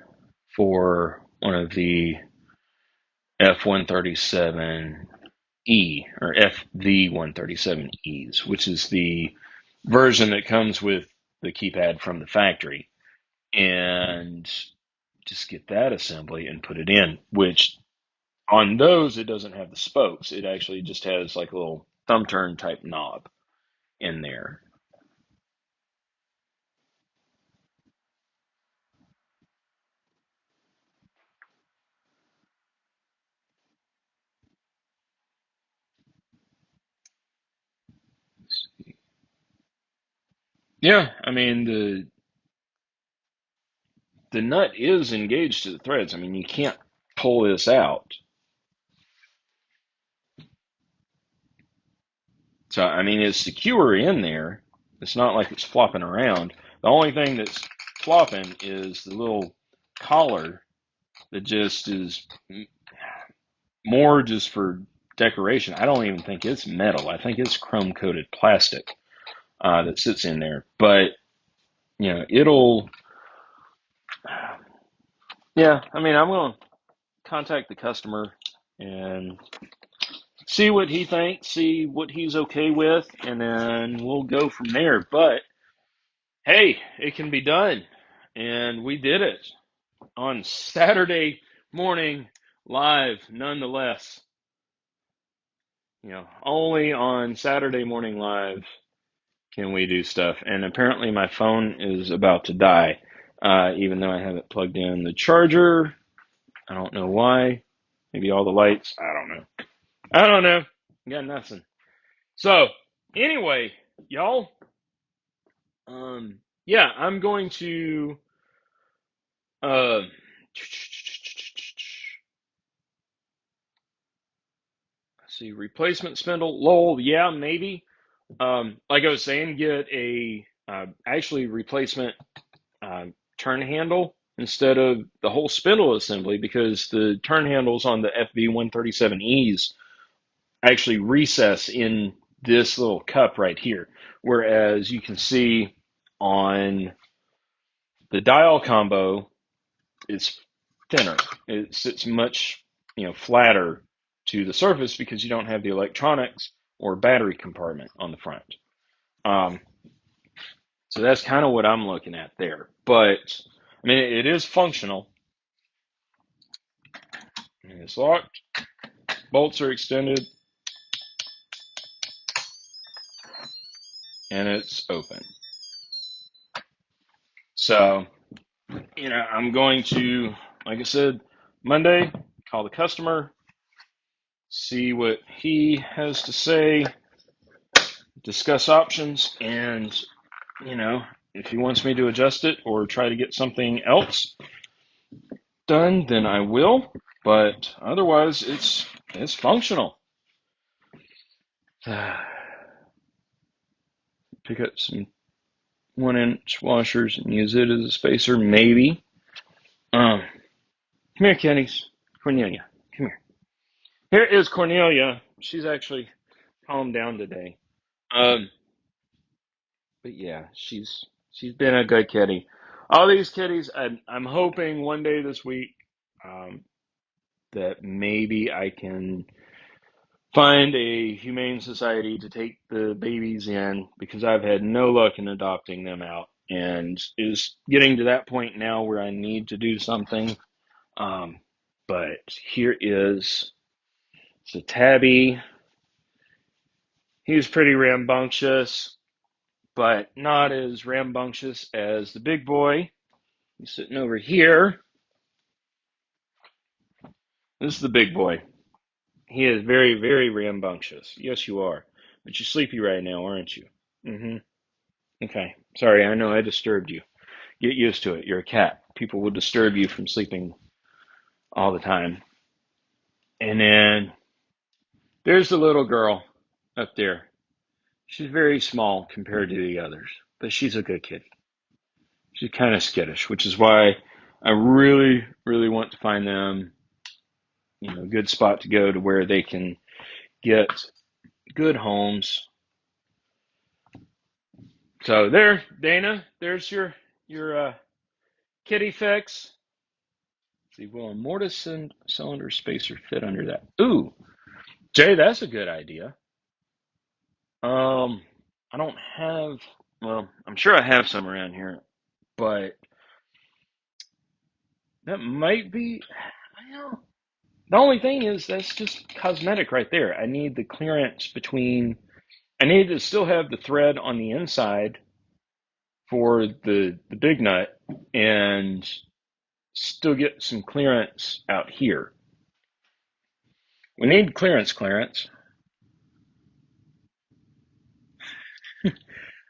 for one of the F137E or FV137Es, which is the version that comes with the keypad from the factory, and just get that assembly and put it in, which on those, it doesn't have the spokes. It actually just has like a little thumb turn type knob in there. Yeah, I mean the nut is engaged to the threads. I mean you can't pull this out. So I mean it's secure in there. It's not like it's flopping around. The only thing that's flopping is the little collar that just is more just for decoration. I don't even think it's metal. I think it's chrome coated plastic that sits in there. But it'll. Yeah, I mean, I'm gonna contact the customer and see what he thinks, see what he's okay with, and then we'll go from there. But hey, it can be done, and we did it on Saturday morning live, nonetheless. Only on Saturday morning live can we do stuff. And apparently my phone is about to die, even though I have it plugged in the charger. I don't know why. Maybe all the lights. I don't know. I don't know. Got nothing. So anyway, y'all. Yeah, I'm going to. Uh, see, replacement spindle. Lol. Yeah, maybe. Like I was saying, get a actually replacement turn handle instead of the whole spindle assembly because the turn handles on the FV137Es actually recess in this little cup right here. Whereas you can see on the dial combo, it's thinner. It sits much, flatter to the surface because you don't have the electronics or battery compartment on the front. Um, so that's kind of what I'm looking at there. But I mean, it is functional. It's locked. Bolts are extended, and it's open. So, I'm going to, like I said, Monday, call the customer, see what he has to say, discuss options, and, you know, if he wants me to adjust it or try to get something else done, then I will. But otherwise, it's functional. Pick up some 1-inch washers and use it as a spacer, maybe. Come here, kitties. Cornelia, come here. Here is Cornelia. She's actually calmed down today. Um, but yeah, she's been a good kitty. All these kitties, I'm hoping one day this week um, that maybe I can find a humane society to take the babies in because I've had no luck in adopting them out, and is getting to that point now where I need to do something. Um, but here is so Tabby. He's pretty rambunctious, but not as rambunctious as the big boy. He's sitting over here. This is the big boy. He is very, very rambunctious. Yes, you are. But you're sleepy right now, aren't you? Mm-hmm. Okay. Sorry, I know I disturbed you. Get used to it. You're a cat. People will disturb you from sleeping all the time. And then there's the little girl up there. She's very small compared to the others, but she's a good kitty. She's kind of skittish, which is why I really, really want to find them, a good spot to go to where they can get good homes. So there, Dana, there's your kitty fix. Let's see, will a mortise cylinder spacer fit under that? Ooh, Jay, that's a good idea. Um, I don't have. Well, I'm sure I have some around here, but that might be. I don't know. The only thing is that's just cosmetic right there. I need the clearance between. I need to still have the thread on the inside for the big nut, and still get some clearance out here. We need clearance.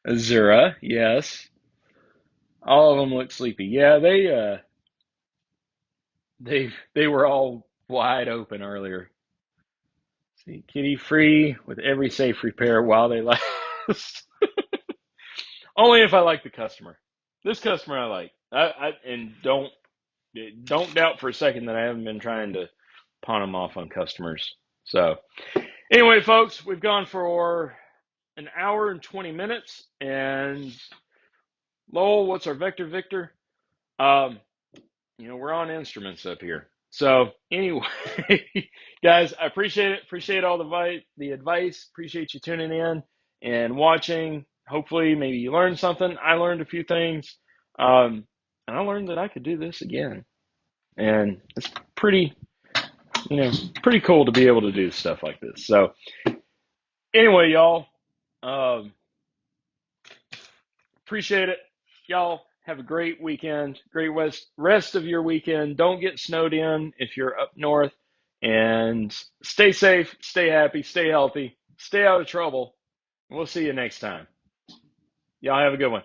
Azura, yes. All of them look sleepy. Yeah, they were all wide open earlier. See, kitty free with every safe repair while they last. Only if I like the customer. This customer I like. And don't doubt for a second that I haven't been trying to pawn them off on customers. So anyway, folks, we've gone for an hour and 20 minutes. And Lowell, what's our vector, Victor? Um, we're on instruments up here. So anyway, guys, I appreciate it. Appreciate all the advice. Appreciate you tuning in and watching. Hopefully, maybe you learned something. I learned a few things, and I learned that I could do this again. And it's pretty cool to be able to do stuff like this. So anyway, y'all, um, appreciate it. Y'all have a great weekend, great rest of your weekend. Don't get snowed in if you're up north, and stay safe, stay happy, stay healthy, stay out of trouble. We'll see you next time. Y'all have a good one.